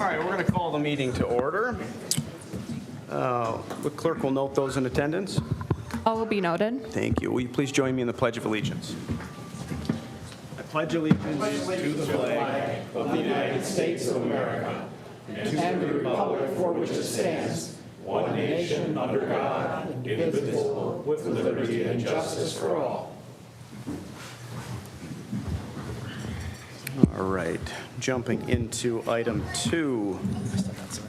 right, we're going to call the meeting to order. The clerk will note those in attendance. All will be noted. Thank you. Will you please join me in the Pledge of Allegiance? I pledge allegiance to the flag of the United States of America and to the republic for which it stands, one nation under God, indivisible, with liberty and justice for all. All right, jumping into item 2,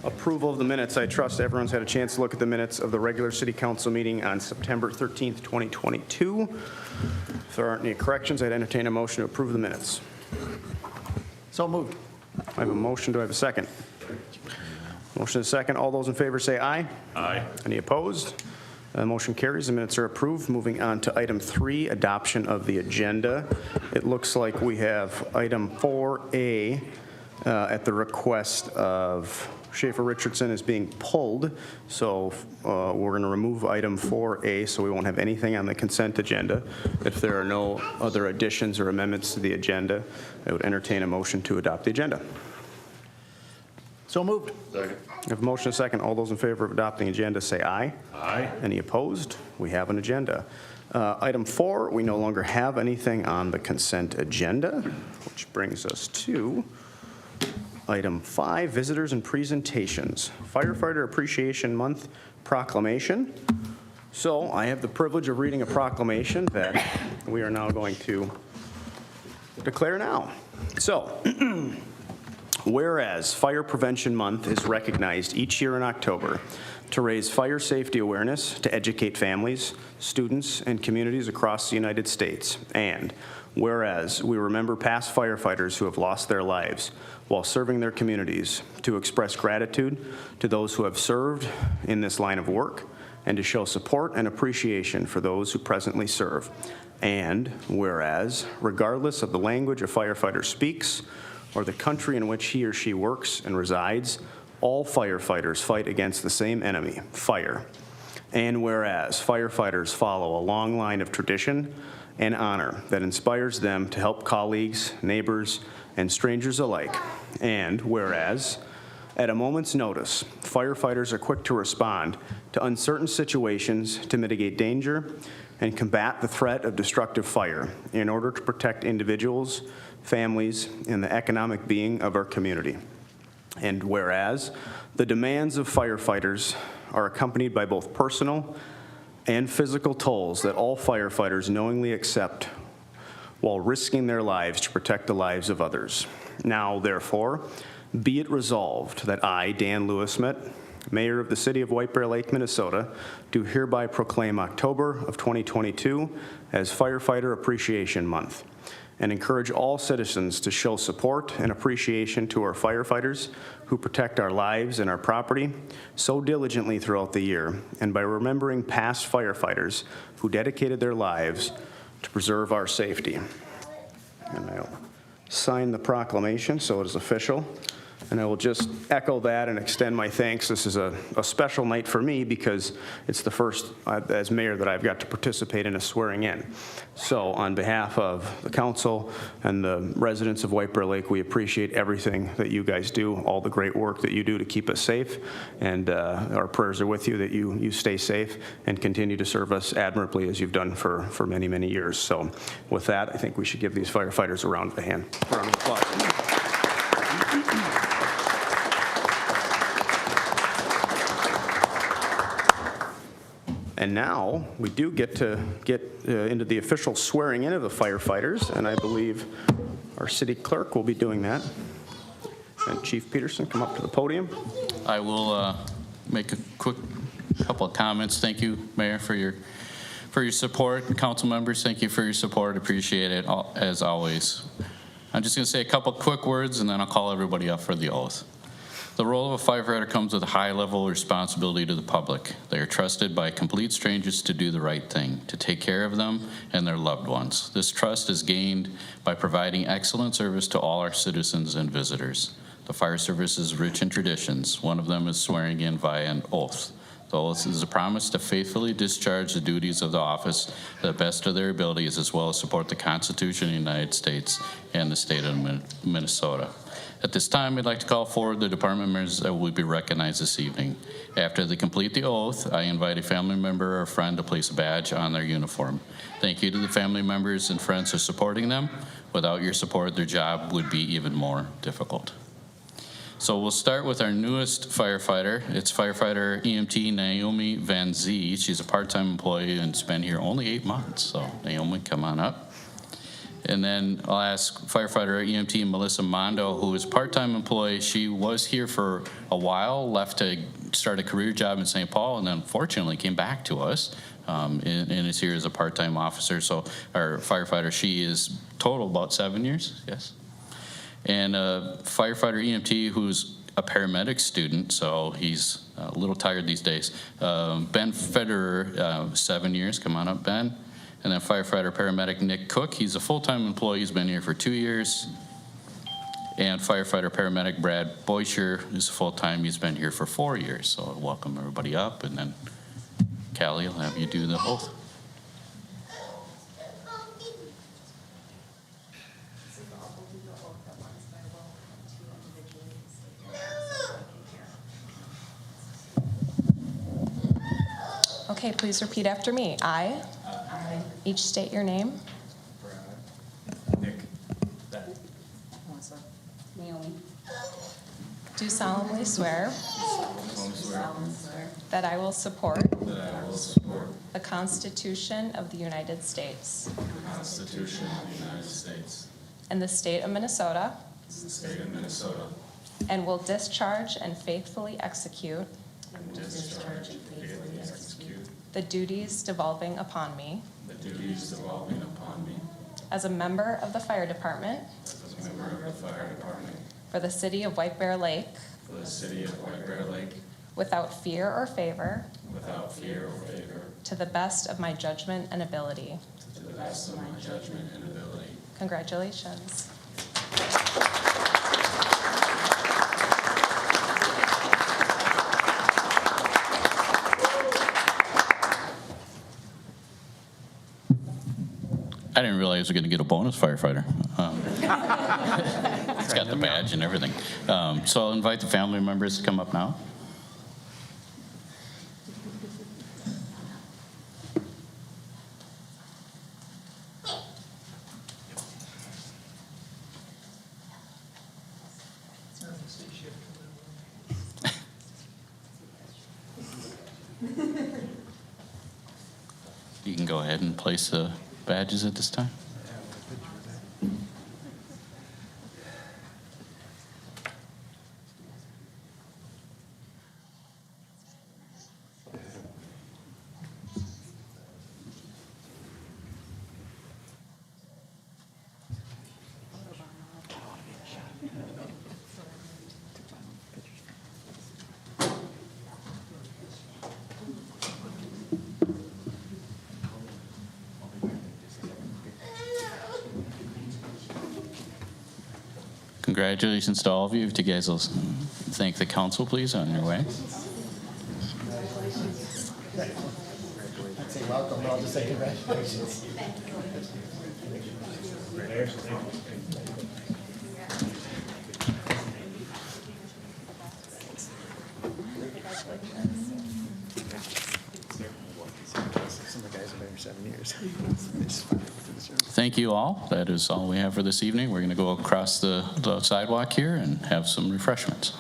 approval of the minutes. I trust everyone's had a chance to look at the minutes of the regular City Council meeting on September 13th, 2022. If there aren't any corrections, I'd entertain a motion to approve the minutes. So moved. I have a motion. Do I have a second? Motion is second. All those in favor say aye. Aye. Any opposed? Motion carries. The minutes are approved. Moving on to item 3, adoption of the agenda. It looks like we have item 4A at the request of Schaefer Richardson is being pulled. So we're going to remove item 4A so we won't have anything on the consent agenda. If there are no other additions or amendments to the agenda, I would entertain a motion to adopt the agenda. So moved. Second. I have a motion and a second. All those in favor of adopting the agenda say aye. Aye. Any opposed? We have an agenda. Item 4, we no longer have anything on the consent agenda, which brings us to item 5, visitors and presentations. Firefighter Appreciation Month proclamation. So I have the privilege of reading a proclamation that we are now going to declare now. So, whereas Fire Prevention Month is recognized each year in October to raise fire safety awareness, to educate families, students, and communities across the United States, and whereas we remember past firefighters who have lost their lives while serving their communities, to express gratitude to those who have served in this line of work, and to show support and appreciation for those who presently serve, and whereas, regardless of the language a firefighter speaks, or the country in which he or she works and resides, all firefighters fight against the same enemy, fire. And whereas firefighters follow a long line of tradition and honor that inspires them to help colleagues, neighbors, and strangers alike. And whereas, at a moment's notice, firefighters are quick to respond to uncertain situations to mitigate danger and combat the threat of destructive fire in order to protect individuals, families, and the economic being of our community. And whereas the demands of firefighters are accompanied by both personal and physical tolls that all firefighters knowingly accept while risking their lives to protect the lives of others. Now, therefore, be it resolved that I, Dan Lewis-Smith, Mayor of the City of White Bear Lake, Minnesota, do hereby proclaim October of 2022 as Firefighter Appreciation Month, and encourage all citizens to show support and appreciation to our firefighters who protect our lives and our property so diligently throughout the year, and by remembering past firefighters who dedicated their lives to preserve our safety. And I'll sign the proclamation so it is official. And I will just echo that and extend my thanks. This is a special night for me because it's the first, as mayor, that I've got to participate in a swearing in. So on behalf of the council and the residents of White Bear Lake, we appreciate everything that you guys do, all the great work that you do to keep us safe. And our prayers are with you that you stay safe and continue to serve us admirably as you've done for many, many years. So with that, I think we should give these firefighters a round of applause. And now we do get to into the official swearing in of the firefighters, and I believe our city clerk will be doing that. And Chief Peterson, come up to the podium. I will make a quick couple of comments. Thank you, Mayor, for your support. Council members, thank you for your support. Appreciate it as always. I'm just going to say a couple quick words, and then I'll call everybody up for the oath. The role of a firefighter comes with a high level of responsibility to the public. They are trusted by complete strangers to do the right thing, to take care of them and their loved ones. This trust is gained by providing excellent service to all our citizens and visitors. The fire service is rich in traditions. One of them is swearing in via an oath. The oath is a promise to faithfully discharge the duties of the office to the best of their abilities, as well as support the Constitution of the United States and the state of Minnesota. At this time, I'd like to call forward the department members that will be recognized this evening. After they complete the oath, I invite a family member or friend to place a badge on their uniform. Thank you to the family members and friends for supporting them. Without your support, their job would be even more difficult. So we'll start with our newest firefighter. It's firefighter EMT Naomi Van Zee. She's a part-time employee and has been here only 8 months. So Naomi, come on up. And then I'll ask firefighter EMT Melissa Mondo, who is a part-time employee. She was here for a while, left to start a career job in St. Paul, and then fortunately came back to us and is here as a part-time officer. So our firefighter, she is total about 7 years, yes. And firefighter EMT who's a paramedic student, so he's a little tired these days. Ben Federer, 7 years. Come on up, Ben. And then firefighter paramedic Nick Cook. He's a full-time employee. He's been here for 2 years. And firefighter paramedic Brad Boischer is full-time. He's been here for 4 years. So I'll welcome everybody up. And then Callie will have you do the oath. Okay, please repeat after me. I. Each state your name. Nick. Melissa. Naomi. Do solemnly swear Solemnly swear that I will support That I will support the Constitution of the United States the Constitution of the United States, and the state of Minnesota, the state of Minnesota, and will discharge and faithfully execute and discharge and faithfully execute the duties devolving upon me the duties devolving upon me as a member of the fire department as a member of the fire department for the city of White Bear Lake for the city of White Bear Lake without fear or favor, without fear or favor, to the best of my judgment and ability. to the best of my judgment and ability. Congratulations. I didn't realize I was going to get a bonus firefighter. It's got the badge and everything. So I'll invite the family members to come up now. You can go ahead and place the badges at this time. Congratulations to all of you. If you guys will thank the council, please, on your way. I'd say welcome, but I'll just say congratulations. Some of the guys have been here 7 years. It's fine. Thank you all. That is all we have for this evening. We're going to go across the sidewalk here and have some refreshments.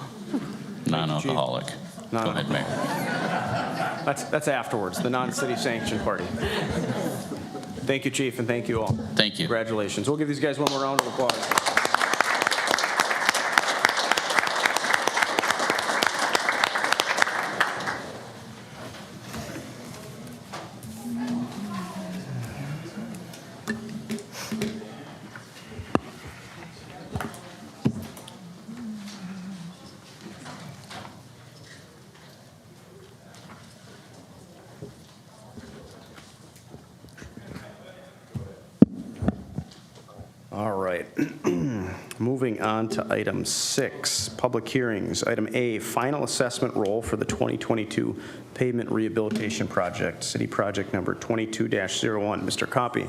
Non-alcoholic. Go ahead, Mayor. That's afterwards, the non-city sanctioned party. Thank you, Chief, and thank you all. Thank you. Congratulations. We'll give these guys one more round of applause. All right. right. Moving on to item 6, public hearings. Item A, final assessment roll for the 2022 pavement rehabilitation project, city project number 22-01. Mr. Copy.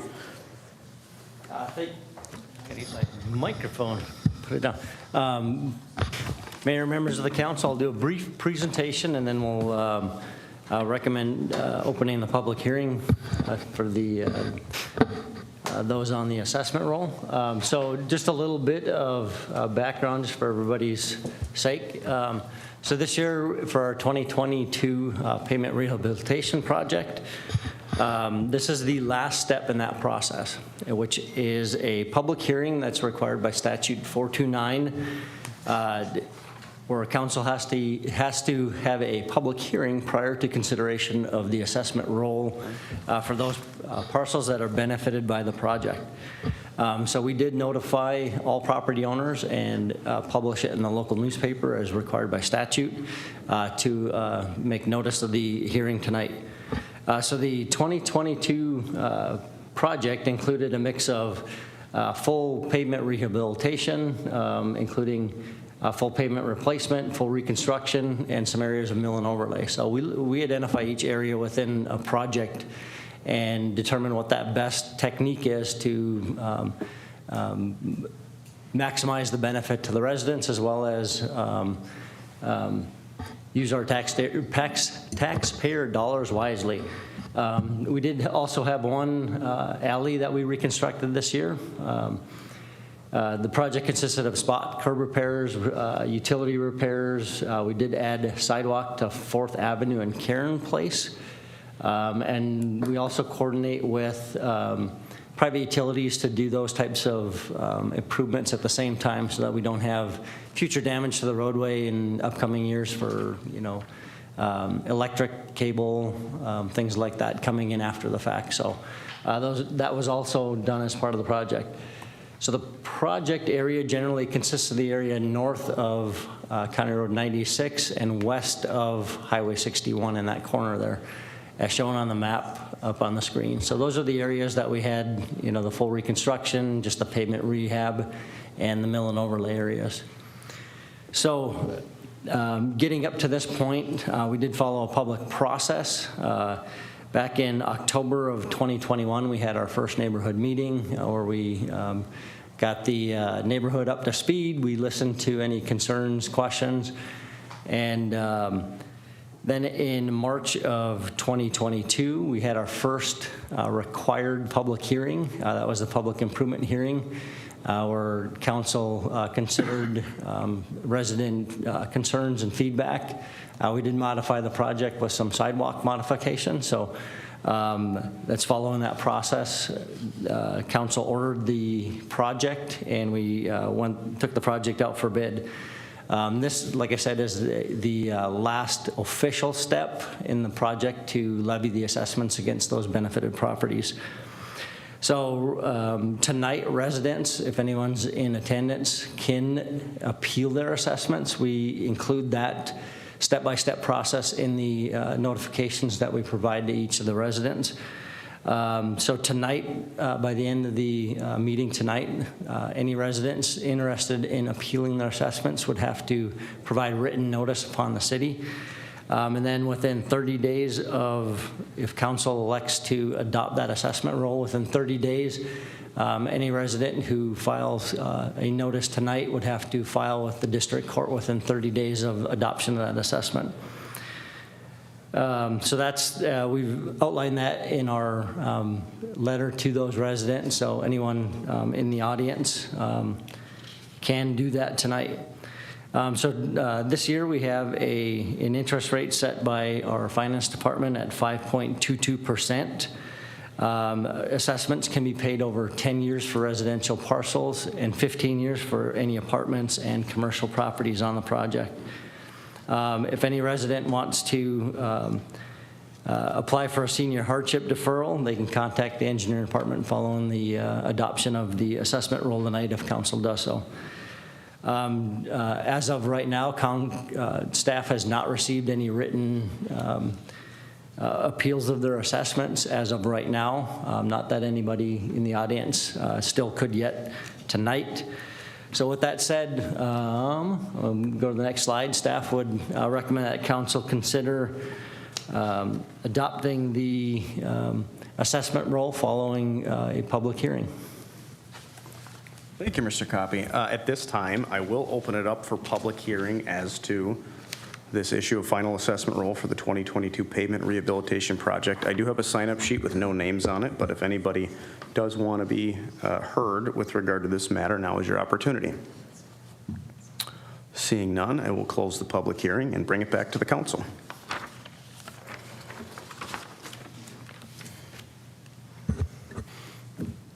I think I need my microphone. Put it down. Mayor, members of the council, I'll do a brief presentation and then we'll recommend opening the public hearing for the those on the assessment roll. So just a little bit of background just for everybody's sake. So this year for our 2022 pavement rehabilitation project, this is the last step in that process, which is a public hearing that's required by statute 429, where a council has to have a public hearing prior to consideration of the assessment roll for those parcels that are benefited by the project. So we did notify all property owners and publish it in the local newspaper as required by statute to make notice of the hearing tonight. So the 2022 project included a mix of full pavement rehabilitation, including full pavement replacement, full reconstruction, and some areas of mill and overlay. So we identify each area within a project and determine what that best technique is to maximize the benefit to the residents as well as use our taxpayer dollars wisely. We did also have one alley that we reconstructed this year. The project consisted of spot curb repairs, utility repairs. We did add sidewalk to 4th Avenue and Cairn Place. And we also coordinate with private utilities to do those types of improvements at the same time so that we don't have future damage to the roadway in upcoming years for, electric cable, things like that coming in after the fact. So that was also done as part of the project. So the project area generally consists of the area north of County Road 96 and west of Highway 61 in that corner there, as shown on the map up on the screen. So those are the areas that we had, the full reconstruction, just the pavement rehab, and the mill and overlay areas. So getting up to this point, we did follow a public process. Back in October of 2021, we had our first neighborhood meeting where we got the neighborhood up to speed. We listened to any concerns, questions, and then in March of 2022, we had our first required public hearing. That was a public improvement hearing where council considered resident concerns and feedback. We did modify the project with some sidewalk modification. So that's following that process. Council ordered the project and we took the project out for bid. This, like I said, is the last official step in the project to levy the assessments against those benefited properties. So tonight, residents, if anyone's in attendance, can appeal their assessments. We include that step-by-step process in the notifications that we provide to each of the residents. So tonight, by the end of the meeting tonight, any residents interested in appealing their assessments would have to provide written notice upon the city. And then within 30 days of, if council elects to adopt that assessment roll, within 30 days, any resident who files a notice tonight would have to file with the district court within 30 days of adoption of that assessment. So that's, we've outlined that in our letter to those residents. So anyone in the audience can do that tonight. So this year we have an interest rate set by our finance department at 5.22%. Assessments can be paid over 10 years for residential parcels and 15 years for any apartments and commercial properties on the project. If any resident wants to apply for a senior hardship deferral, they can contact the engineering department following the adoption of the assessment roll tonight if council does so. As of right now, staff has not received any written appeals of their assessments as of right now. Not that anybody in the audience still could yet tonight. So with that said, go to the next slide. Staff would recommend that council consider adopting the assessment roll following a public hearing. Thank you, Mr. Copy. At this time, I will open it up for public hearing as to this issue of final assessment roll for the 2022 pavement rehabilitation project. I do have a sign-up sheet with no names on it, but if anybody does want to be heard with regard to this matter, now is your opportunity. Seeing none, I will close the public hearing and bring it back to the council.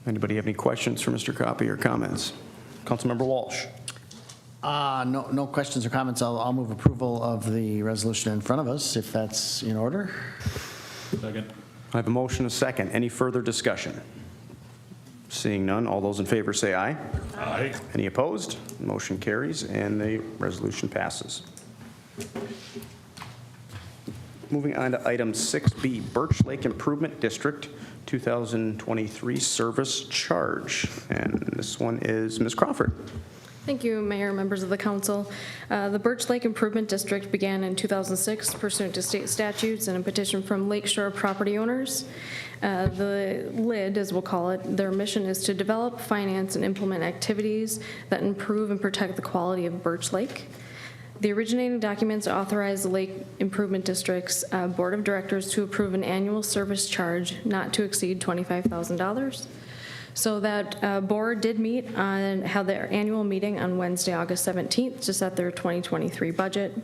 Anybody have any questions for Mr. Copy or comments? Councilmember Walsh. No questions or comments. I'll move approval of the resolution in front of us, if that's in order. Second. I have a motion, a second. Any further discussion? Seeing none, all those in favor say aye. Aye. Any opposed? Motion carries and the resolution passes. Moving on to item 6B, Birch Lake Improvement District 2023 service charge. And this one is Ms. Crawford. Thank you, Mayor, members of the council. The Birch Lake Improvement District began in 2006 pursuant to state statutes and a petition from Lakeshore property owners. The LID, as we'll call it, their mission is to develop, finance, and implement activities that improve and protect the quality of Birch Lake. The originating documents authorize the Lake Improvement District's Board of Directors to approve an annual service charge not to exceed $25,000. So that board did meet and had their annual meeting on Wednesday, August 17th, to set their 2023 budget.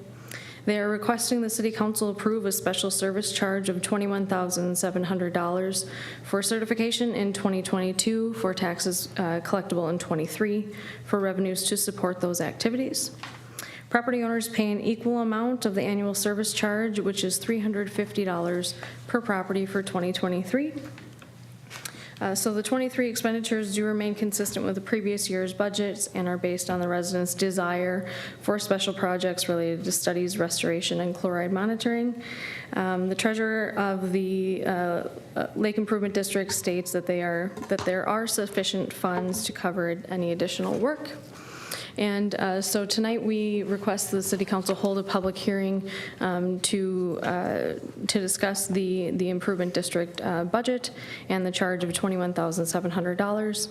They are requesting the City Council approve a special service charge of $21,700 for certification in 2022 for taxes collectible in 23 for revenues to support those activities. Property owners pay an equal amount of the annual service charge, which is $350 per property for 2023. So the 23 expenditures do remain consistent with the previous year's budgets and are based on the residents' desire for special projects related to studies, restoration, and chloride monitoring. The treasurer of the Lake Improvement District states that there are sufficient funds to cover any additional work. And so tonight we request the City Council hold a public hearing to discuss the Improvement District budget and the charge of $21,700.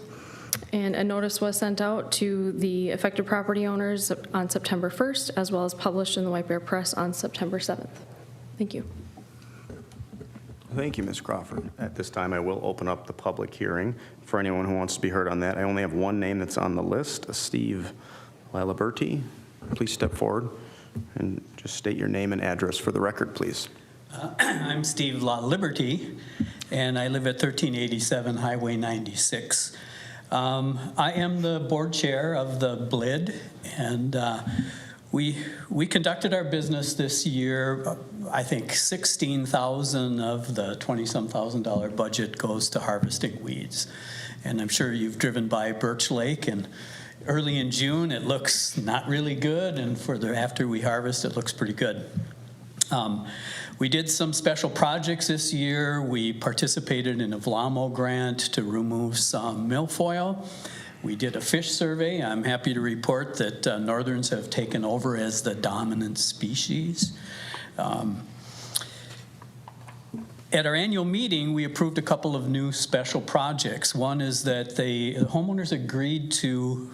And a notice was sent out to the affected property owners on September 1st, as well as published in the White Bear Press on September 7th. Thank you. Thank you, Ms. Crawford. At this time, I will open up the public hearing for anyone who wants to be heard on that. I only have one name that's on the list, Steve Laliberti. Please step forward and just state your name and address for the record, please. I'm Steve Laliberti, and I live at 1387 Highway 96. I am the board chair of the BLID, and we conducted our business this year. I think 16,000 of the $20-some thousand budget goes to harvesting weeds. And I'm sure you've driven by Birch Lake, and early in June it looks not really good, and after we harvest it looks pretty good. We did some special projects this year. We participated in a VLAMO grant to remove some milfoil. We did a fish survey. I'm happy to report that northerns have taken over as the dominant species. At our annual meeting, we approved a couple of new special projects. One is that the homeowners agreed to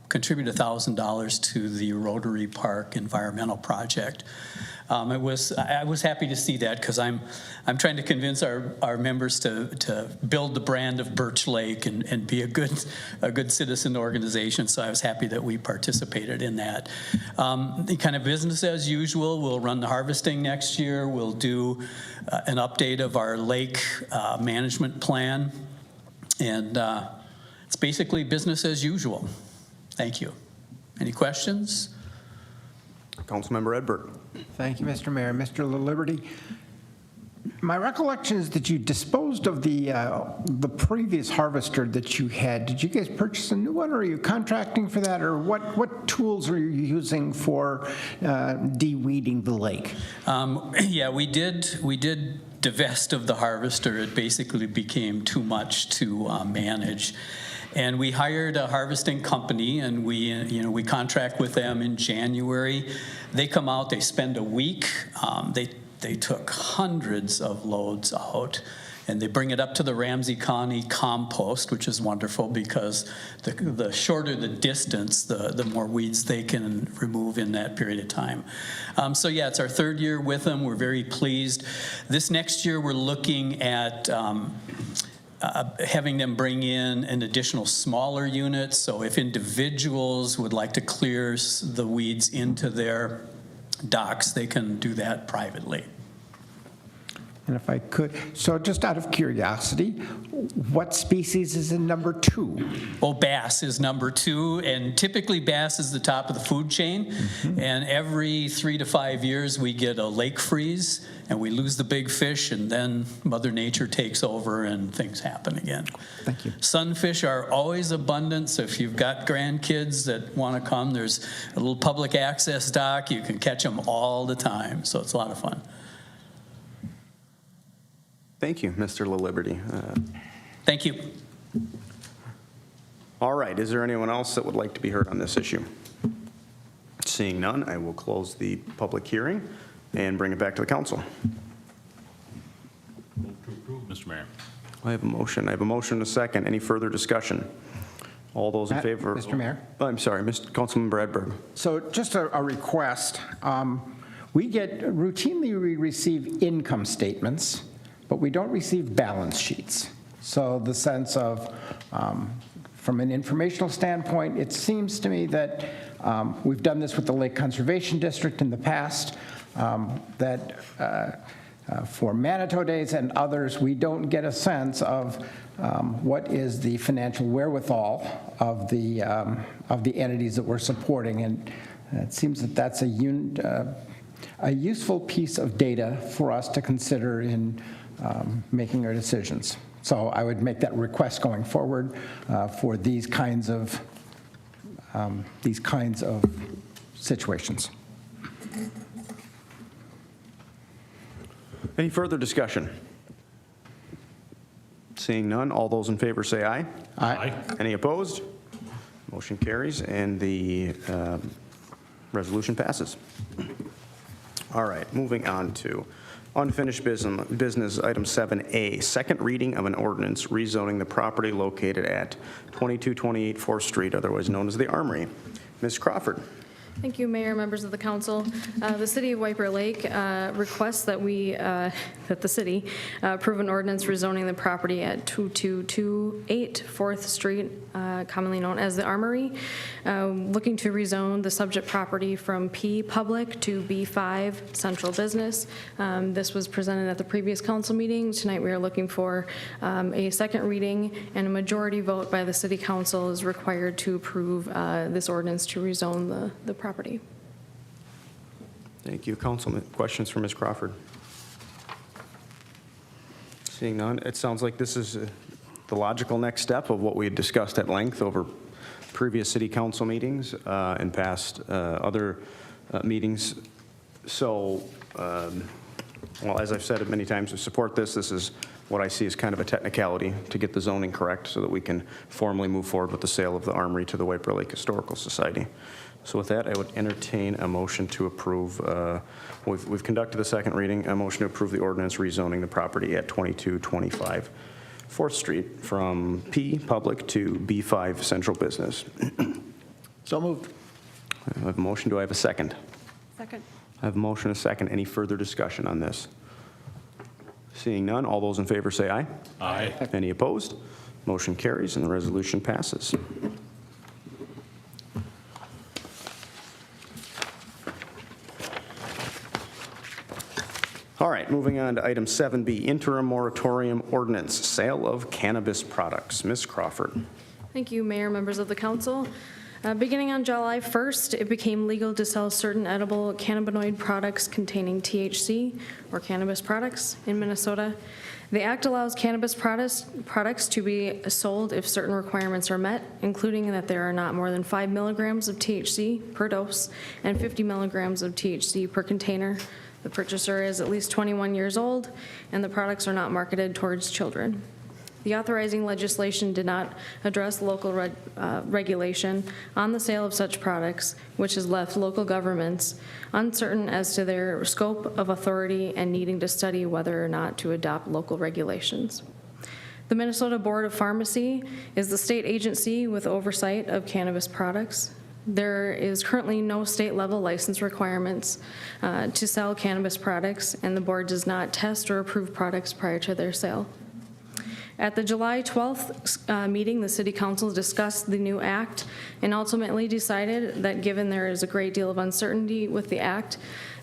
contribute $1,000 to the Rotary Park environmental project. I was happy to see that, because I'm trying to convince our members to build the brand of Birch Lake and be a good citizen organization. So I was happy that we participated in that. The kind of business as usual. We'll run the harvesting next year. We'll do an update of our lake management plan, and it's basically business as usual. Thank you. Any questions? Councilmember Edberg. Thank you, Mr. Mayor. Mr. Laliberti, my recollection is that you disposed of the previous harvester that you had. Did you guys purchase a new one, or are you contracting for that, or what tools are you using for de-weeding the lake? Yeah, we did divest of the harvester. It basically became too much to manage. And we hired a harvesting company, and we contract with them in January. They come out, they spend a week. They took hundreds of loads out, and they bring it up to the Ramsey County compost, which is wonderful because the shorter the distance, the more weeds they can remove in that period of time. So yeah, it's our third year with them. We're very pleased. This next year, we're looking at having them bring in an additional smaller unit. So if individuals would like to clear the weeds into their docks, they can do that privately. And if I could, so just out of curiosity, what species is in number 2? Well, bass is number 2, and typically bass is the top of the food chain. And every 3 to 5 years, we get a lake freeze, and we lose the big fish, and then Mother Nature takes over, and things happen again. Thank you. Sunfish are always abundant, so if you've got grandkids that want to come, there's a little public access dock. You can catch them all the time, so it's a lot of fun. Thank you, Mr. LaLiberty. Thank you. All right, is there anyone else that would like to be heard on this issue? Seeing none, I will close the public hearing and bring it back to the council. Move to approve, Mr. Mayor. I have a motion. I have a motion and a second. Any further discussion? All those in favor? Mr. Mayor? I'm sorry, Councilman Bradburg. So just a request. We routinely receive income statements, but we don't receive balance sheets. So the sense of, from an informational standpoint, it seems to me that we've done this with the Lake Conservation District in the past, that for Manitou Days and others, we don't get a sense of what is the financial wherewithal of the entities that we're supporting. And it seems that that's a useful piece of data for us to consider in making our decisions. So I would make that request going forward for these kinds of situations. Any further discussion? Seeing none, all those in favor say aye. Aye. Any opposed? Motion carries, and the resolution passes. All right, moving on to unfinished business, item 7A, second reading of an ordinance rezoning the property located at 2228 4th Street, otherwise known as the Armory. Ms. Crawford. Thank you, Mayor, members of the council. The City of White Bear Lake requests that that the city approve an ordinance rezoning the property at 2228 4th Street, commonly known as the Armory, looking to rezone the subject property from P Public to B5 Central Business. This was presented at the previous council meeting. Tonight we are looking for a second reading, and a majority vote by the City Council is required to approve this ordinance to rezone the property. Thank you, Councilman. Questions for Ms. Crawford? Seeing none, it sounds like this is the logical next step of what we had discussed at length over previous city council meetings and past other meetings. So, well, as I've said it many times, to support this, this is what I see as kind of a technicality to get the zoning correct so that we can formally move forward with the sale of the Armory to the White Bear Lake Historical Society. So with that, I would entertain a motion to approve. We've conducted the second reading. A motion to approve the ordinance rezoning the property at 2225 4th Street from P Public to B5 Central Business. So moved. I have a motion. Do I have a second? Second. I have a motion and a second. Any further discussion on this? Seeing none, all those in favor say aye. Aye. Any opposed? Motion carries and the resolution passes. All right, moving on to item 7B, interim moratorium ordinance, sale of cannabis products. Ms. Crawford. Thank you, Mayor, members of the council. Beginning on July 1st, it became legal to sell certain edible cannabinoid products containing THC, or cannabis products, in Minnesota. The act allows cannabis products to be sold if certain requirements are met, including that there are not more than 5 milligrams of THC per dose and 50 milligrams of THC per container. The purchaser is at least 21 years old, and the products are not marketed towards children. The authorizing legislation did not address local regulation on the sale of such products, which has left local governments uncertain as to their scope of authority and needing to study whether or not to adopt local regulations. The Minnesota Board of Pharmacy is the state agency with oversight of cannabis products. There is currently no state-level license requirements to sell cannabis products, and the board does not test or approve products prior to their sale. At the July 12th meeting, the City Council discussed the new act and ultimately decided that given there is a great deal of uncertainty with the act,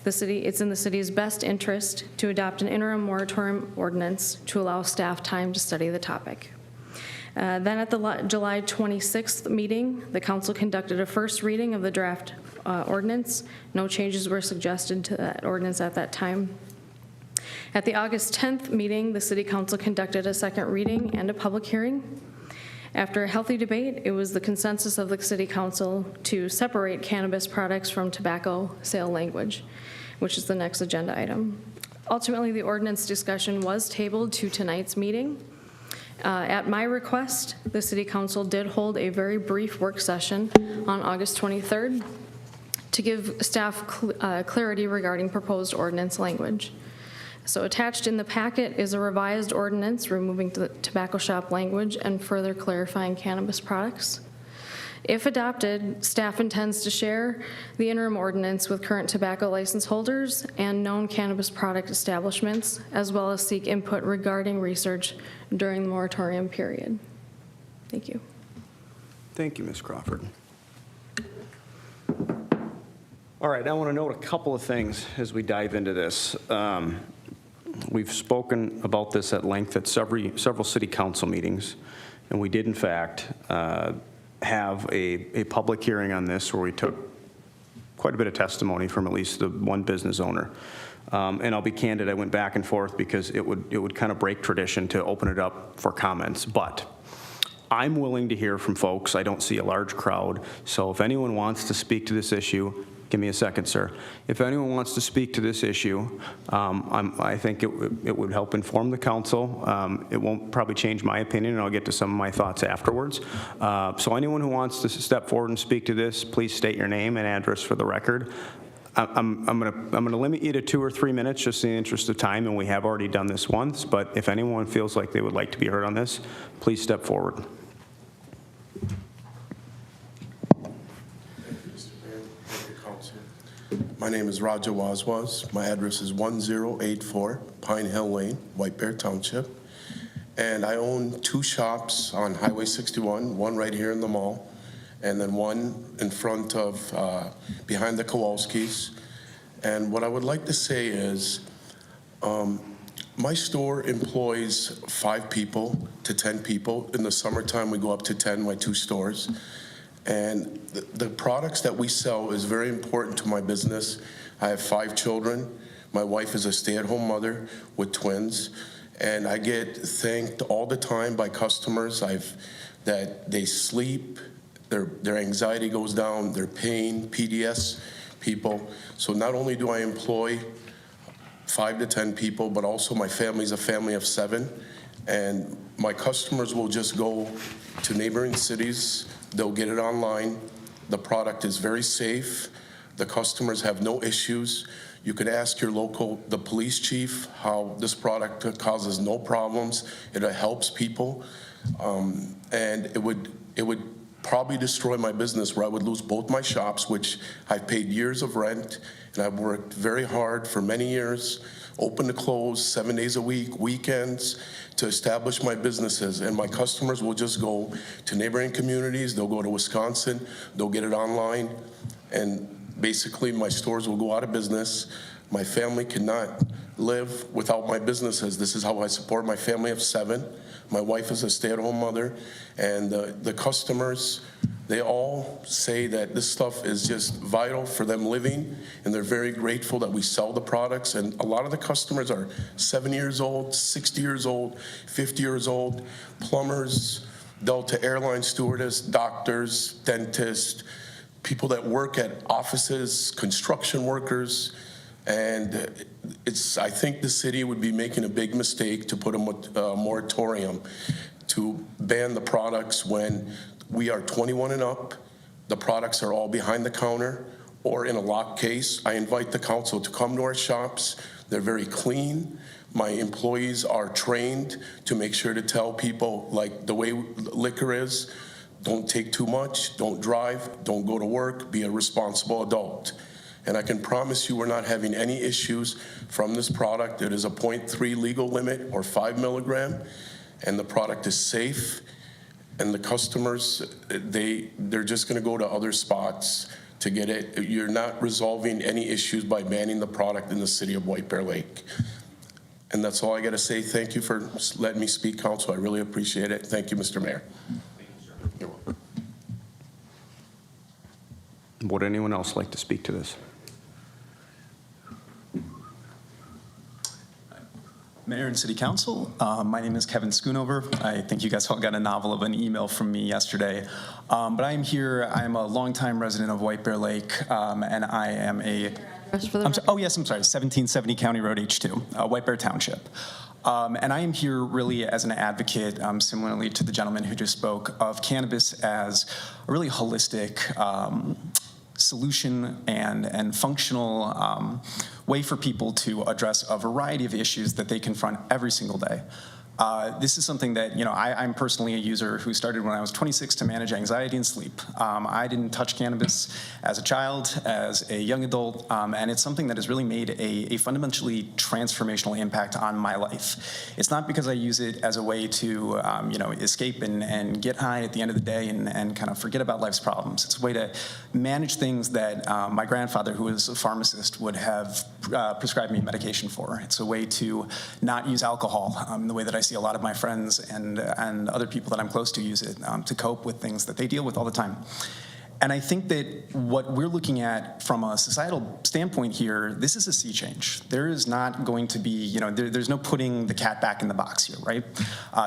it's in the city's best interest to adopt an interim moratorium ordinance to allow staff time to study the topic. Then at the July 26th meeting, the council conducted a first reading of the draft ordinance. No changes were suggested to that ordinance at that time. At the August 10th meeting, the City Council conducted a second reading and a public hearing. After a healthy debate, it was the consensus of the City Council to separate cannabis products from tobacco sale language, which is the next agenda item. Ultimately, the ordinance discussion was tabled to tonight's meeting. At my request, the City Council did hold a very brief work session on August 23rd to give staff clarity regarding proposed ordinance language. So attached in the packet is a revised ordinance removing the tobacco shop language and further clarifying cannabis products. If adopted, staff intends to share the interim ordinance with current tobacco license holders and known cannabis product establishments, as well as seek input regarding research during the moratorium period. Thank you. Thank you, Ms. Crawford. All right, I want to note a couple of things as we dive into this. We've spoken about this at length at several city council meetings, and we did, in fact, have a public hearing on this where we took quite a bit of testimony from at least the one business owner. And I'll be candid, I went back and forth because it would kind of break tradition to open it up for comments. But I'm willing to hear from folks. I don't see a large crowd. So if anyone wants to speak to this issue, give me a second, sir. If anyone wants to speak to this issue, I think it would help inform the council. It won't probably change my opinion, and I'll get to some of my thoughts afterwards. So anyone who wants to step forward and speak to this, please state your name and address for the record. I'm gonna limit you to 2 or 3 minutes just in the interest of time, and we have already done this once, but if anyone feels like they would like to be heard on this, please step forward. My name is Raja Wazwaz. My address is 1084 Pine Hill Lane, White Bear Township. And I own 2 shops on Highway 61, one right here in the mall, and then one in front of, behind the Kowalskis. And what I would like to say is, my store employs 5 people to 10 people. In the summertime, we go up to 10, my 2 stores. And the products that we sell is very important to my business. I have 5 children. My wife is a stay-at-home mother with twins. And I get thanked all the time by customers that they sleep, their anxiety goes down, their pain, PDS people. So not only do I employ 5 to 10 people, but also my family's a family of 7. And my customers will just go to neighboring cities. They'll get it online. The product is very safe. The customers have no issues. You can ask the police chief, how this product causes no problems. It helps people. And it would probably destroy my business where I would lose both my shops, which I've paid years of rent, and I've worked very hard for many years, open to close, 7 days a week, weekends, to establish my businesses. And my customers will just go to neighboring communities, they'll go to Wisconsin, they'll get it online, and basically my stores will go out of business. My family cannot live without my businesses. This is how I support my family of 7. My wife is a stay-at-home mother, and the customers, they all say that this stuff is just vital for them living, and they're very grateful that we sell the products. And a lot of the customers are 7 years old, 60 years old, 50 years old, plumbers, Delta Airline stewardess, doctors, dentists, people that work at offices, construction workers, and I think the city would be making a big mistake to put a moratorium to ban the products when we are 21 and up, the products are all behind the counter or in a locked case. I invite the council to come to our shops. They're very clean. My employees are trained to make sure to tell people, like the way liquor is, don't take too much, don't drive, don't go to work, be a responsible adult. And I can promise you we're not having any issues from this product. It is a 0.3 legal limit or 5 milligram, and the product is safe. And the customers, they're just gonna go to other spots to get it. You're not resolving any issues by banning the product in the city of White Bear Lake. And that's all I gotta say. Thank you for letting me speak, council. I really appreciate it. Thank you, Mr. Mayor. Would anyone else like to speak to this? Mayor and City Council, my name is Kevin Schoonover. I think you guys all got a novel of an email from me yesterday. But I am here, I am a longtime resident of White Bear Lake, and I am a, I'm sorry, 1770 County Road H2, White Bear Township. And I am here really as an advocate, similarly to the gentleman who just spoke, of cannabis as a really holistic solution and functional way for people to address a variety of issues that they confront every single day. This is something that, you know, I'm personally a user who started when I was 26 to manage anxiety and sleep. I didn't touch cannabis as a child, as a young adult, and it's something that has really made a fundamentally transformational impact on my life. It's not because I use it as a way to, you know, escape and get high at the end of the day and kind of forget about life's problems. It's a way to manage things that my grandfather, who was a pharmacist, would have prescribed me medication for. It's a way to not use alcohol the way that I see a lot of my friends and other people that I'm close to use it to cope with things that they deal with all the time. And I think that what we're looking at from a societal standpoint here, this is a sea change. There is not going to be, you know, there's no putting the cat back in the box here, right?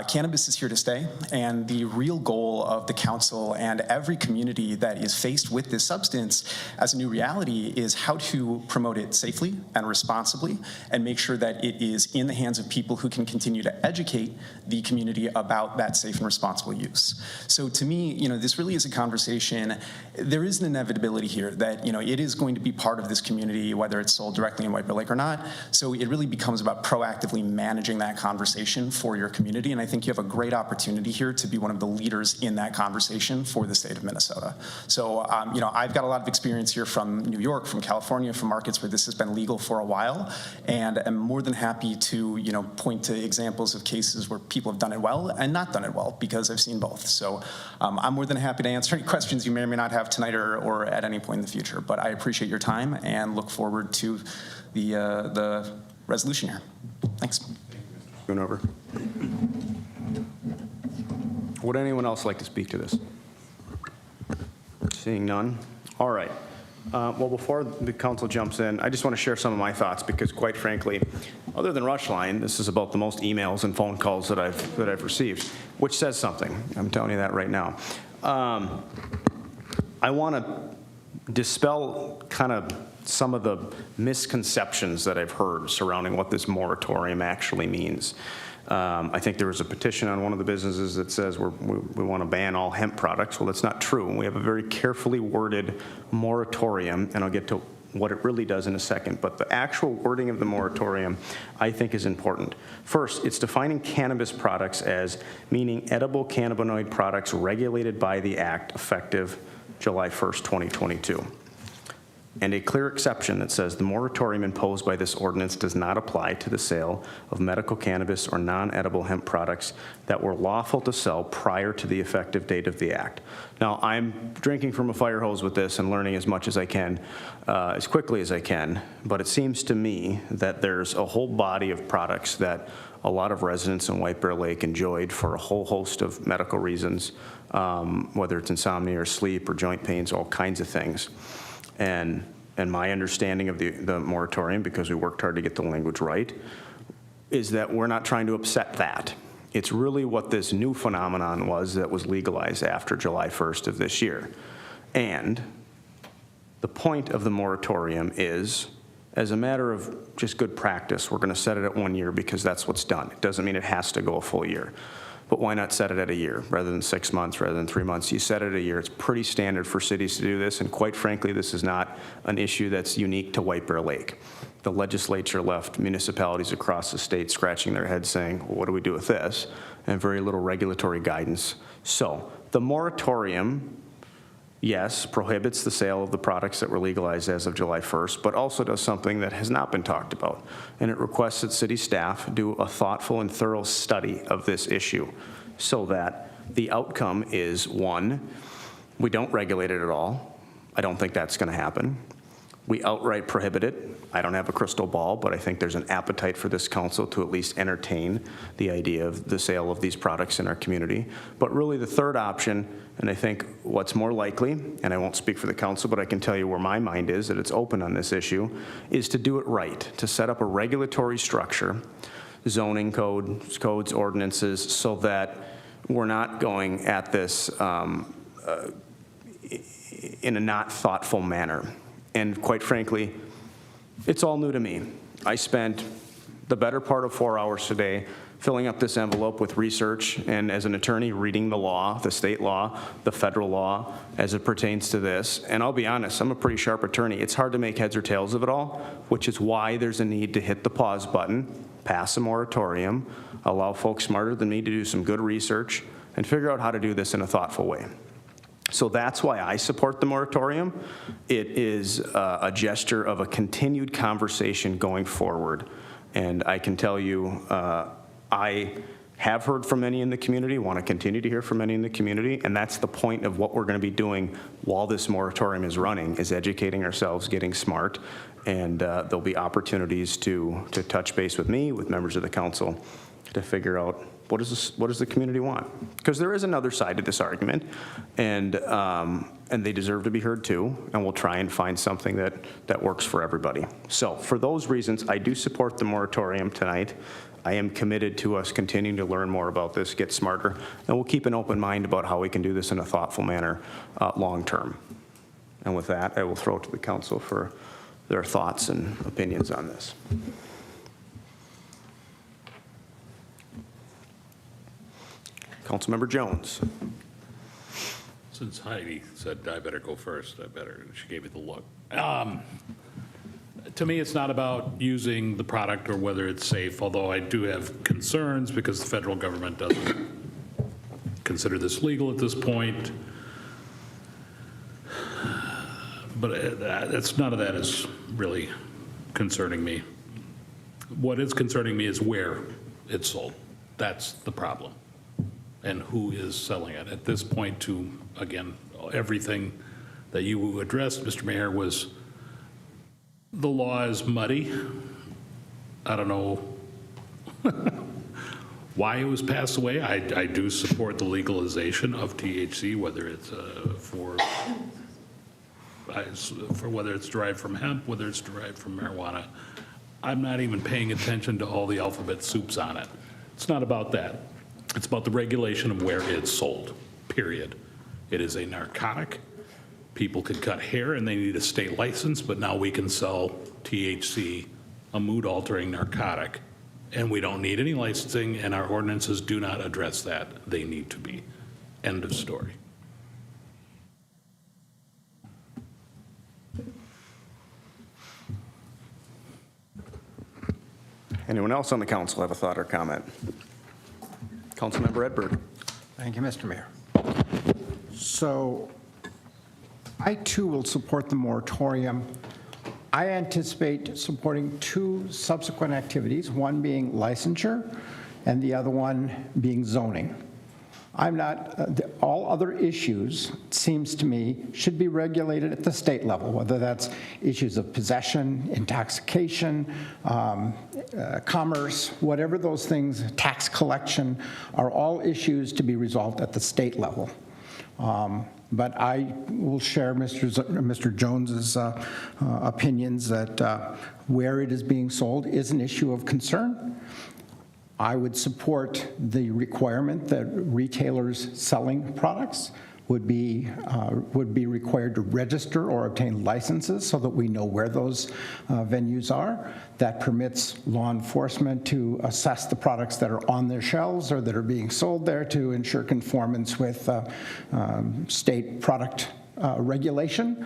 Cannabis is here to stay, and the real goal of the council and every community that is faced with this substance as a new reality is how to promote it safely and responsibly and make sure that it is in the hands of people who can continue to educate the community about that safe and responsible use. So to me, you know, this really is a conversation. There is an inevitability here that, you know, it is going to be part of this community, whether it's sold directly in White Bear Lake or not. So it really becomes about proactively managing that conversation for your community. And I think you have a great opportunity here to be one of the leaders in that conversation for the state of Minnesota. So, you know, I've got a lot of experience here from New York, from California, from markets where this has been legal for a while, and I'm more than happy to, you know, point to examples of cases where people have done it well and not done it well, because I've seen both. So I'm more than happy to answer any questions you may or may not have tonight or at any point in the future. But I appreciate your time and look forward to the resolution here. Thanks. Going over. Would anyone else like to speak to this? Seeing none. All right. Well, before the council jumps in, I just want to share some of my thoughts, because quite frankly, other than Rushline, this is about the most emails and phone calls that I've received, which says something. I'm telling you that right now. I want to dispel kind of some of the misconceptions that I've heard surrounding what this moratorium actually means. I think there was a petition on one of the businesses that says we want to ban all hemp products. Well, that's not true. We have a very carefully worded moratorium, and I'll get to what it really does in a second. But the actual wording of the moratorium, I think, is important. First, it's defining cannabis products as meaning edible cannabinoid products regulated by the Act effective July 1st, 2022. And a clear exception that says the moratorium imposed by this ordinance does not apply to the sale of medical cannabis or non-edible hemp products that were lawful to sell prior to the effective date of the act. Now, I'm drinking from a fire hose with this and learning as much as I can, as quickly as I can, but it seems to me that there's a whole body of products that a lot of residents in White Bear Lake enjoyed for a whole host of medical reasons, whether it's insomnia or sleep or joint pains, all kinds of things. And my understanding of the moratorium, because we worked hard to get the language right, is that we're not trying to upset that. It's really what this new phenomenon was that was legalized after July 1st of this year. And the point of the moratorium is As a matter of just good practice, we're going to set it at 1 year because that's what's done. It doesn't mean it has to go a full year. But why not set it at a year rather than 6 months, rather than 3 months? You set it at a year. It's pretty standard for cities to do this, and quite frankly, this is not an issue that's unique to White Bear Lake. The legislature left municipalities across the state scratching their heads saying, well, what do we do with this? And very little regulatory guidance. So the moratorium, yes, prohibits the sale of the products that were legalized as of July 1st, but also does something that has not been talked about. And it requests that city staff do a thoughtful and thorough study of this issue so that the outcome is, one, we don't regulate it at all. I don't think that's going to happen. We outright prohibit it. I don't have a crystal ball, but I think there's an appetite for this council to at least entertain the idea of the sale of these products in our community. But really the third option, and I think what's more likely, and I won't speak for the council, but I can tell you where my mind is, that it's open on this issue, is to do it right, to set up a regulatory structure, zoning codes, ordinances, so that we're not going at this in a not thoughtful manner. And quite frankly, it's all new to me. I spent the better part of 4 hours today filling up this envelope with research and as an attorney reading the law, the state law, the federal law as it pertains to this. And I'll be honest, I'm a pretty sharp attorney. It's hard to make heads or tails of it all, which is why there's a need to hit the pause button, pass a moratorium, allow folks smarter than me to do some good research and figure out how to do this in a thoughtful way. So that's why I support the moratorium. It is a gesture of a continued conversation going forward. And I can tell you, I have heard from many in the community, want to continue to hear from many in the community, and that's the point of what we're going to be doing while this moratorium is running, is educating ourselves, getting smart, and there'll be opportunities to touch base with me, with members of the council, to figure out what does the community want? Because there is another side to this argument, and they deserve to be heard too, and we'll try and find something that works for everybody. So for those reasons, I do support the moratorium tonight. I am committed to us continuing to learn more about this, get smarter, and we'll keep an open mind about how we can do this in a thoughtful manner long term. And with that, I will throw it to the council for their thoughts and opinions on this. Councilmember Jones. Since Heidi said I better go first, she gave me the look. To me, it's not about using the product or whether it's safe, although I do have concerns because the federal government doesn't consider this legal at this point. But none of that is really concerning me. What is concerning me is where it's sold. That's the problem. And who is selling it. At this point, to, again, everything that you addressed, Mr. Mayor, was the law is muddy. I don't know why it was passed away. I do support the legalization of THC, whether it's for whether it's derived from hemp, whether it's derived from marijuana. I'm not even paying attention to all the alphabet soups on it. It's not about that. It's about the regulation of where it's sold, period. It is a narcotic. People could cut hair and they need a state license, but now we can sell THC, a mood-altering narcotic, and we don't need any licensing, and our ordinances do not address that. They need to be. End of story. Anyone else on the council have a thought or comment? Councilmember Edberg. Thank you, Mr. Mayor. So I too will support the moratorium. I anticipate supporting two subsequent activities, one being licensure and the other one being zoning. I'm not, all other issues, it seems to me, should be regulated at the state level, whether that's issues of possession, intoxication, commerce, whatever those things, tax collection, are all issues to be resolved at the state level. But I will share Mr. Jones's opinions that where it is being sold is an issue of concern. I would support the requirement that retailers selling products would be required to register or obtain licenses so that we know where those venues are. That permits law enforcement to assess the products that are on their shelves or that are being sold there to ensure conformance with state product regulation.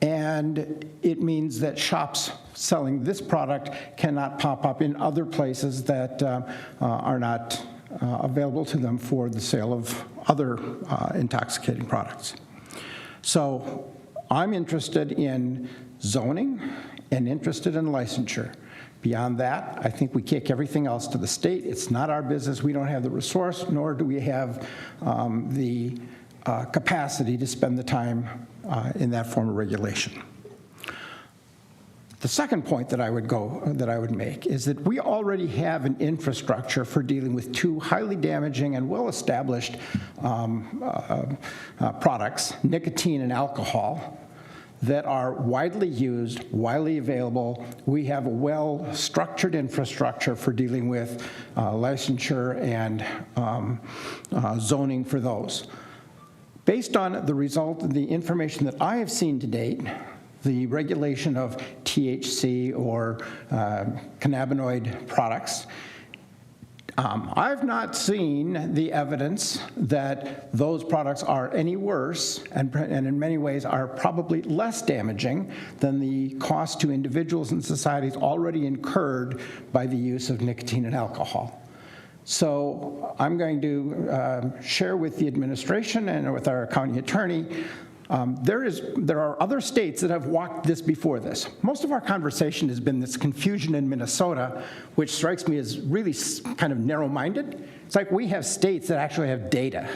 And it means that shops selling this product cannot pop up in other places that are not available to them for the sale of other intoxicating products. So I'm interested in zoning and interested in licensure. Beyond that, I think we kick everything else to the state. It's not our business. We don't have the resource, nor do we have the capacity to spend the time in that form of regulation. The second point that I would make is that we already have an infrastructure for dealing with two highly damaging and well-established products, nicotine and alcohol, that are widely used, widely available. We have a well-structured infrastructure for dealing with licensure and zoning for those. Based on the information that I have seen to date, the regulation of THC or cannabinoid products, I've not seen the evidence that those products are any worse and in many ways are probably less damaging than the cost to individuals and societies already incurred by the use of nicotine and alcohol. So I'm going to share with the administration and with our county attorney. There are other states that have walked this before this. Most of our conversation has been this confusion in Minnesota, which strikes me as really kind of narrow-minded. It's like we have states that actually have data,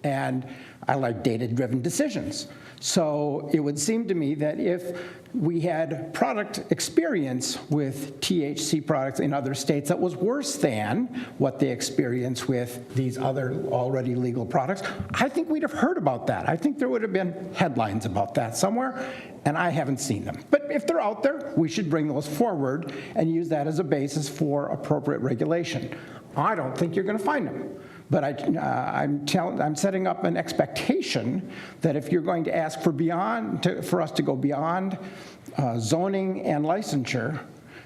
and I like data-driven decisions. So it would seem to me that if we had product experience with THC products in other states that was worse than what they experience with these other already legal products, I think we'd have heard about that. I think there would have been headlines about that somewhere, and I haven't seen them. But if they're out there, we should bring those forward and use that as a basis for appropriate regulation. I don't think you're going to find them. But I'm setting up an expectation that if you're going to ask for us to go beyond zoning and licensure,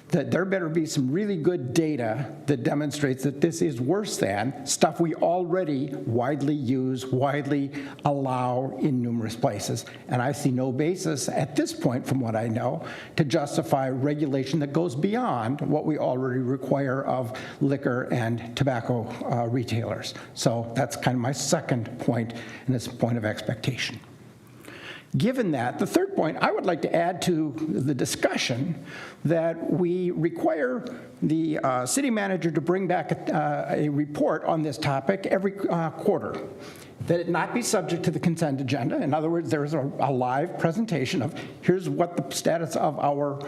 that there better be some really good data that demonstrates that this is worse than stuff we already widely use, widely allow in numerous places. And I see no basis at this point, from what I know, to justify regulation that goes beyond what we already require of liquor and tobacco retailers. So that's kind of my second point, and it's a point of expectation. Given that, the third point, I would like to add to the discussion that we require the city manager to bring back a report on this topic every quarter, that it not be subject to the consent agenda. In other words, there is a live presentation of here's what the status of our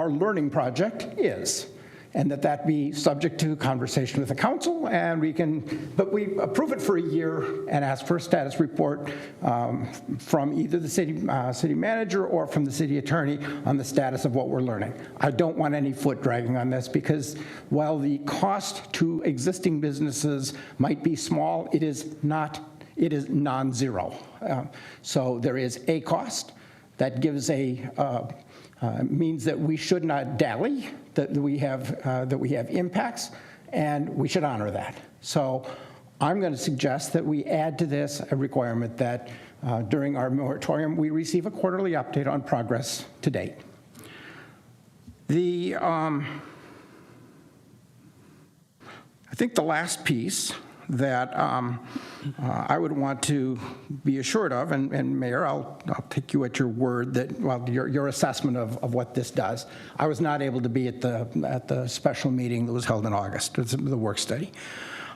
learning project is, and that be subject to conversation with the council, and but we approve it for a year and ask for a status report from either the city manager or from the city attorney on the status of what we're learning. I don't want any foot dragging on this, because while the cost to existing businesses might be small, it is non-zero. So there is a cost that gives means that we should not dally, that we have impacts, and we should honor that. So I'm going to suggest that we add to this a requirement that during our moratorium we receive a quarterly update on progress to date. I think the last piece that I would want to be assured of, and Mayor, I'll take you at your word that, well, your assessment of what this does. I was not able to be at the special meeting that was held in August. It's the work study.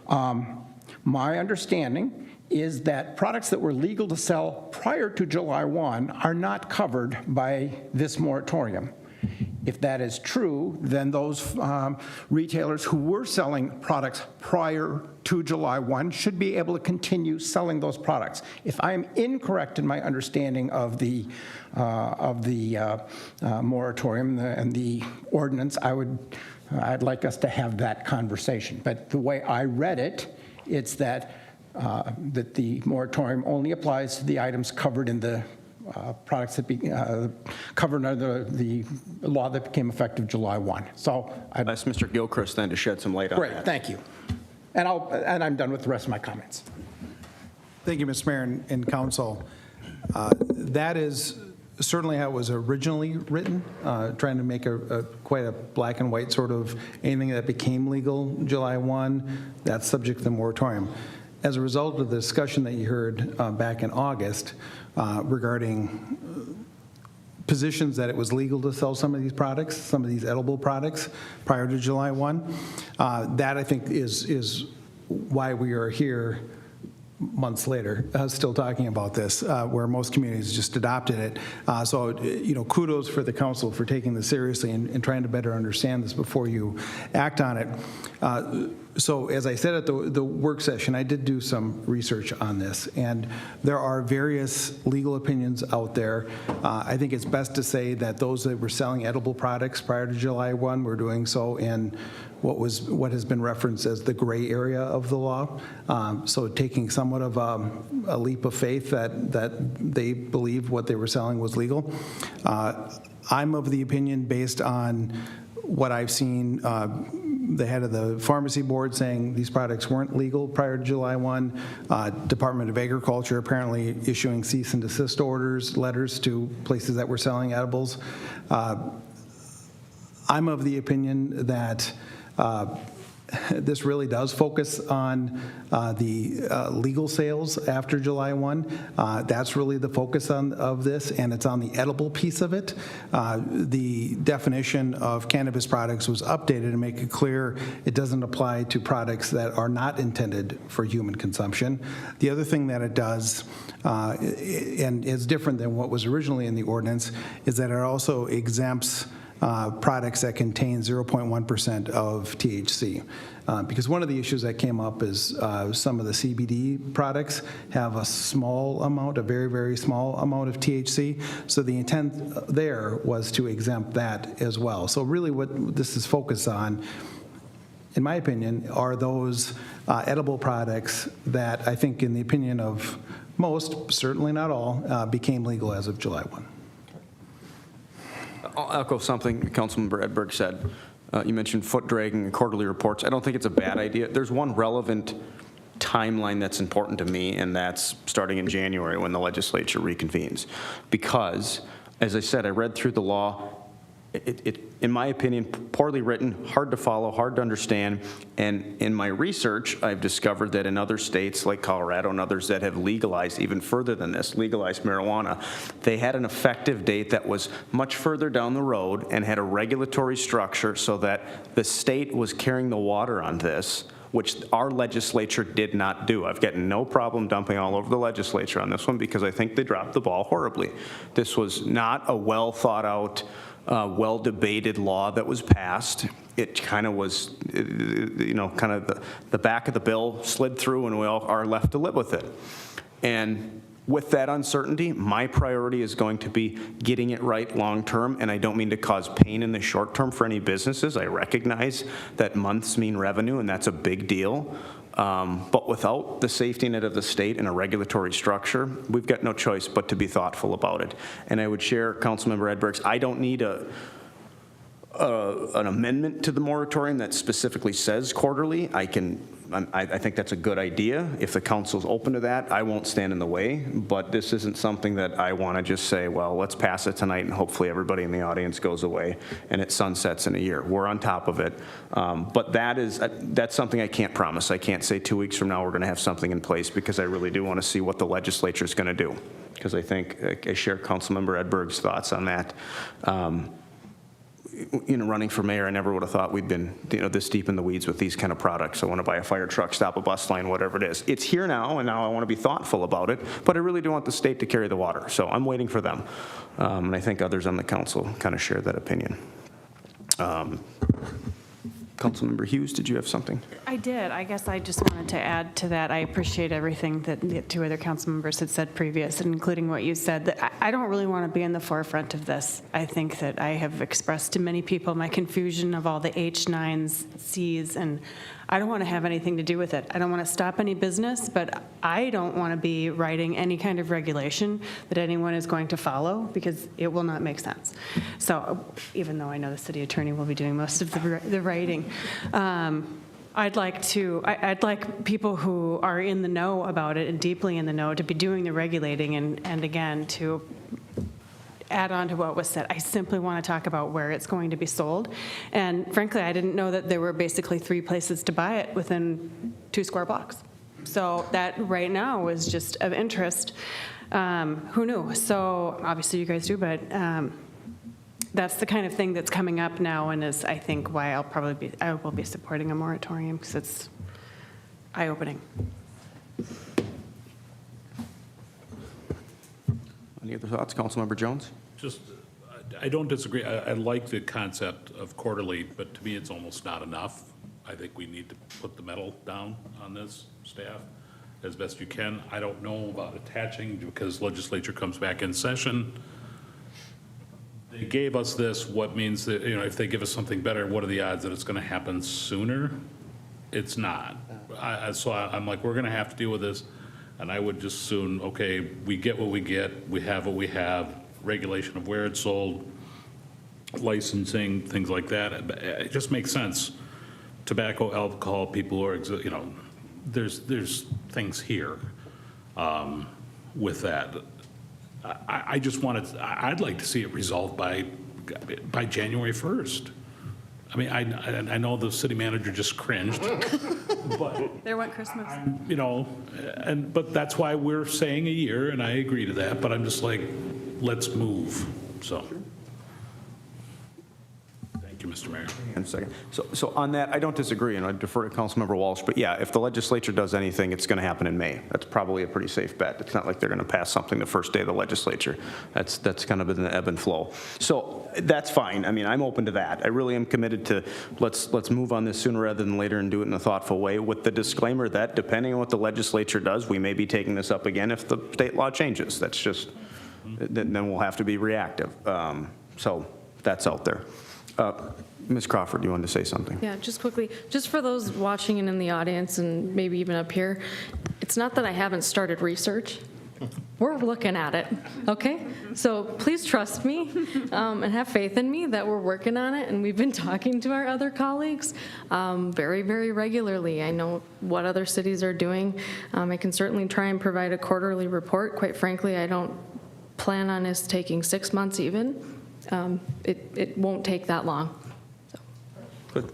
My understanding is that products that were legal to sell prior to July 1 are not covered by this moratorium. If that is true, then those retailers who were selling products prior to July 1 should be able to continue selling those products. If I am incorrect in my understanding of the moratorium and the ordinance, I'd like us to have that conversation. But the way I read it, it's that that the moratorium only applies to the items covered in the products that be covered under the law that became effective July 1. So I'd ask Mr. Gilchrist then to shed some light on that. great, thank you. And I'm done with the rest of my comments. Thank you, Mr. Mayor and Council. That is certainly how it was originally written, trying to make quite a black and white sort of anything that became legal July 1, that's subject to the moratorium. As a result of the discussion that you heard back in August regarding positions that it was legal to sell some of these products, some of these edible products prior to July 1, that I think is why we are here months later, still talking about this, where most communities just adopted it. So, kudos for the council for taking this seriously and trying to better understand this before you act on it. So, as I said at the work session, I did do some research on this, and there are various legal opinions out there. I think it's best to say that those that were selling edible products prior to July 1 were doing so in what has been referenced as the gray area of the law. So taking somewhat of a leap of faith that they believed what they were selling was legal. I'm of the opinion, based on what I've seen, the head of the pharmacy board saying these products weren't legal prior to July 1, Department of Agriculture apparently issuing cease and desist orders, letters to places that were selling edibles. I'm of the opinion that this really does focus on the legal sales after July 1. That's really the focus of this, and it's on the edible piece of it. The definition of cannabis products was updated to make it clear it doesn't apply to products that are not intended for human consumption. The other thing that it does, and is different than what was originally in the ordinance, is that it also exempts products that contain 0.1% of THC. Because one of the issues that came up is some of the CBD products have a small amount, a very, very small amount of THC. So the intent there was to exempt that as well. So really what this is focused on, in my opinion, are those edible products that I think, in the opinion of most, certainly not all, became legal as of July 1. I'll echo something Councilmember Edberg said. You mentioned foot dragging and quarterly reports. I don't think it's a bad idea. There's one relevant timeline that's important to me, and that's starting in January when the legislature reconvenes. Because, as I said, I read through the law. In my opinion, poorly written, hard to follow, hard to understand. And in my research, I've discovered that in other states like Colorado and others that have legalized even further than this, legalized marijuana, they had an effective date that was much further down the road and had a regulatory structure so that the state was carrying the water on this, which our legislature did not do. I've got no problem dumping all over the legislature on this one because I think they dropped the ball horribly. This was not a well thought out, well-debated law that was passed. It kind of was, kind of the back of the bill slid through and we all are left to live with it. And with that uncertainty, my priority is going to be getting it right long-term, and I don't mean to cause pain in the short term for any businesses. I recognize that months mean revenue, and that's a big deal. But without the safety net of the state and a regulatory structure, we've got no choice but to be thoughtful about it. And I would share Councilmember Edberg's, I don't need an amendment to the moratorium that specifically says quarterly. I think that's a good idea. If the council's open to that, I won't stand in the way. But this isn't something that I want to just say, well, let's pass it tonight and hopefully everybody in the audience goes away and it sunsets in a year. We're on top of it. But that's something I can't promise. I can't say 2 weeks from now we're going to have something in place because I really do want to see what the legislature is going to do. Because I think I share Councilmember Edberg's thoughts on that. Running for mayor, I never would have thought we'd been, this deep in the weeds with these kind of products. I want to buy a fire truck, stop a bus line, whatever it is. It's here now, and now I want to be thoughtful about it, but I really do want the state to carry the water, so I'm waiting for them. And I think others on the council kind of share that opinion. Councilmember Hughes, did you have something? I did. I guess I just wanted to add to that. I appreciate everything that the two other council members had said previous, including what you said. That I don't really want to be in the forefront of this. I think that I have expressed to many people my confusion of all the H9s, Cs, and I don't want to have anything to do with it. I don't want to stop any business, but I don't want to be writing any kind of regulation that anyone is going to follow, because it will not make sense. So even though I know the city attorney will be doing most of the writing, I'd like people who are in the know about it and deeply in the know to be doing the regulating, and again, to add on to what was said, I simply want to talk about where it's going to be sold. And frankly, I didn't know that there were basically 3 places to buy it within 2 square blocks. So that right now was just of interest. Who knew? So obviously you guys do, but that's the kind of thing that's coming up now, and is, I think, why I will be supporting a moratorium, because it's eye-opening. Any other thoughts, Councilmember Jones? Just, I don't disagree. I like the concept of quarterly, but to me, it's almost not enough. I think we need to put the metal down on this, staff, as best you can. I don't know about attaching, because legislature comes back in session. They gave us this, what means that, if they give us something better, what are the odds that it's going to happen sooner? It's not. So I'm like, we're going to have to deal with this. And I would just soon, okay, we get what we get, we have what we have, regulation of where it's sold, licensing, things like that. It just makes sense. Tobacco, alcohol, people who are, there's things here with that. I just wanted, I'd like to see it resolved by January 1st. I mean, I know the city manager just cringed, but There went Christmas. but that's why we're saying a year, and I agree to that, but I'm just like, let's move, so. Thank you, Mr. Mayor. And a second. So on that, I don't disagree, and I defer to Councilmember Walsh, but yeah, if the legislature does anything, it's going to happen in May. That's probably a pretty safe bet. It's not like they're going to pass something the first day of the legislature. That's kind of an ebb and flow. So that's fine. I mean, I'm open to that. I really am committed to let's move on this sooner rather than later and do it in a thoughtful way, with the disclaimer that depending on what the legislature does, we may be taking this up again if the state law changes. That's just, then we'll have to be reactive. So that's out there. Ms. Crawford, you wanted to say something? Yeah, just quickly, just for those watching and in the audience and maybe even up here, it's not that I haven't started research. We're looking at it, okay? So please trust me and have faith in me that we're working on it, and we've been talking to our other colleagues very, very regularly. I know what other cities are doing. I can certainly try and provide a quarterly report. Quite frankly, I don't plan on us taking 6 months even. It won't take that long. Good.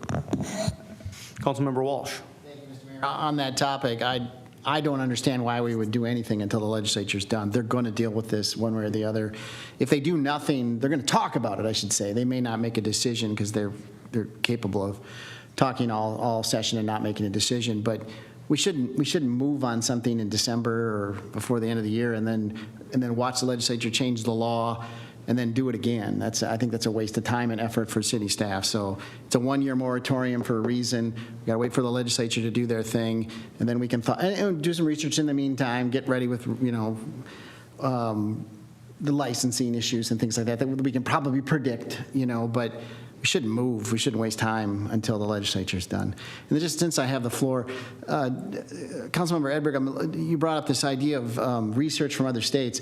Councilmember Walsh. Thank you, Mr. Mayor. On that topic, I don't understand why we would do anything until the legislature's done. They're going to deal with this one way or the other. If they do nothing, they're going to talk about it, I should say. They may not make a decision, because they're capable of talking all session and not making a decision. But we shouldn't move on something in December or before the end of the year and then watch the legislature change the law and then do it again. I think that's a waste of time and effort for city staff. So it's a 1-year moratorium for a reason. We got to wait for the legislature to do their thing, and then we can and do some research in the meantime, get ready with, the licensing issues and things like that we can probably predict, but we shouldn't move. We shouldn't waste time until the legislature's done. And just since I have the floor, Councilmember Edberg, you brought up this idea of research from other states.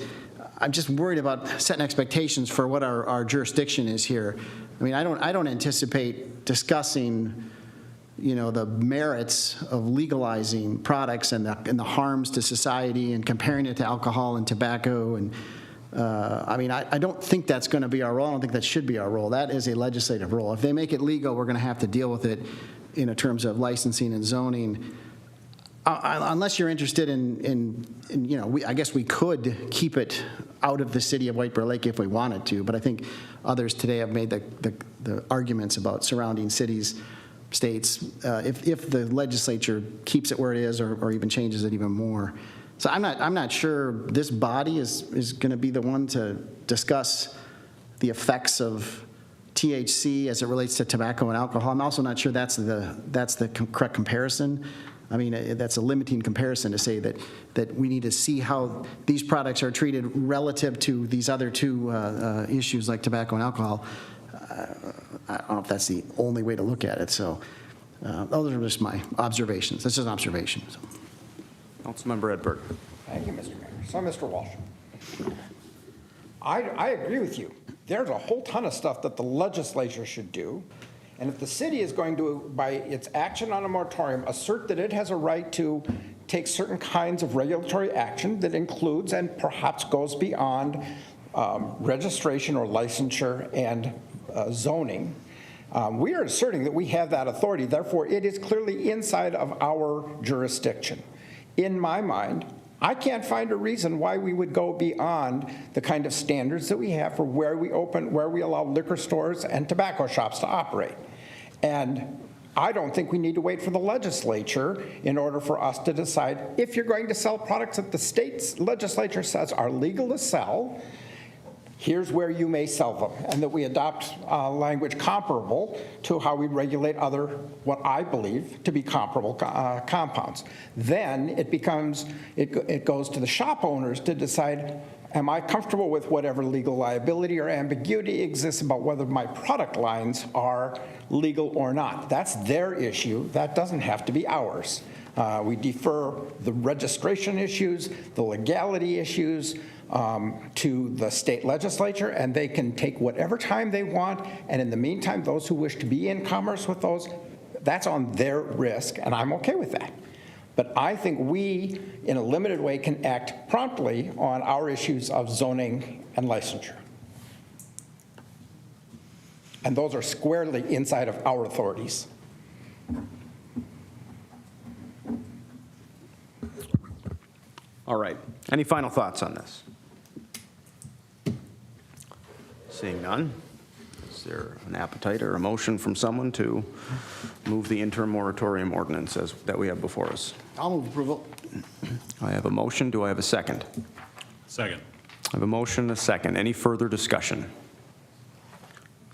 I'm just worried about setting expectations for what our jurisdiction is here. I mean, I don't anticipate discussing, the merits of legalizing products and the harms to society and comparing it to alcohol and tobacco. And I don't think that's going to be our role. I don't think that should be our role. That is a legislative role. If they make it legal, we're going to have to deal with it in terms of licensing and zoning. Unless you're interested in I guess we could keep it out of the city of White Bear Lake if we wanted to, but I think others today have made the arguments about surrounding cities, states, if the legislature keeps it where it is or even changes it even more. So I'm not sure this body is going to be the one to discuss the effects of THC as it relates to tobacco and alcohol. I'm also not sure that's the correct comparison. I mean, that's a limiting comparison to say that we need to see how these products are treated relative to these other two issues like tobacco and alcohol. I don't know if that's the only way to look at it. So Those are just my observations. That's just an observation. So. Councilmember Edberg. Thank you, Mr. Mayor. So, Mr. Walsh, I agree with you. There's a whole ton of stuff that the legislature should do. And if the city is going to, by its action on a moratorium, assert that it has a right to take certain kinds of regulatory action that includes and perhaps goes beyond registration or licensure and zoning, we are asserting that we have that authority. Therefore, it is clearly inside of our jurisdiction. In my mind, I can't find a reason why we would go beyond the kind of standards that we have for where we allow liquor stores and tobacco shops to operate. And I don't think we need to wait for the legislature in order for us to decide if you're going to sell products that the state's legislature says are legal to sell, here's where you may sell them, and that we adopt language comparable to how we regulate other, what I believe to be comparable compounds. Then it becomes, it goes to the shop owners to decide, am I comfortable with whatever legal liability or ambiguity exists about whether my product lines are legal or not? That's their issue. That doesn't have to be ours. We defer the registration issues, the legality issues, to the state legislature, and they can take whatever time they want, and in the meantime, those who wish to be in commerce with those, that's on their risk, and I'm okay with that. But I think we, in a limited way, can act promptly on our issues of zoning and licensure. And those are squarely inside of our authorities. All right. Any final thoughts on this? Seeing none, is there an appetite or a motion from someone to move the interim moratorium ordinance that we have before us? I'll move approval. I have a motion. Do I have a second? Second. I have a motion and a second. Any further discussion?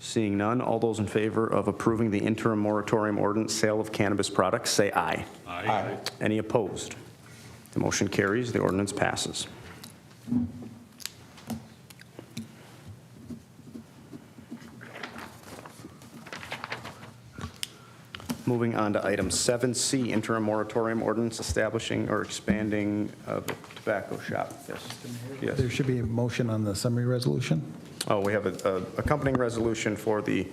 Seeing none, all those in favor of approving the interim moratorium ordinance sale of cannabis products, say aye. Aye. Any opposed? The motion carries. The ordinance passes. Moving on to item 7C, interim moratorium ordinance establishing or expanding of a tobacco shop. Yes. There should be a motion on the summary resolution. Oh, we have a accompanying resolution for the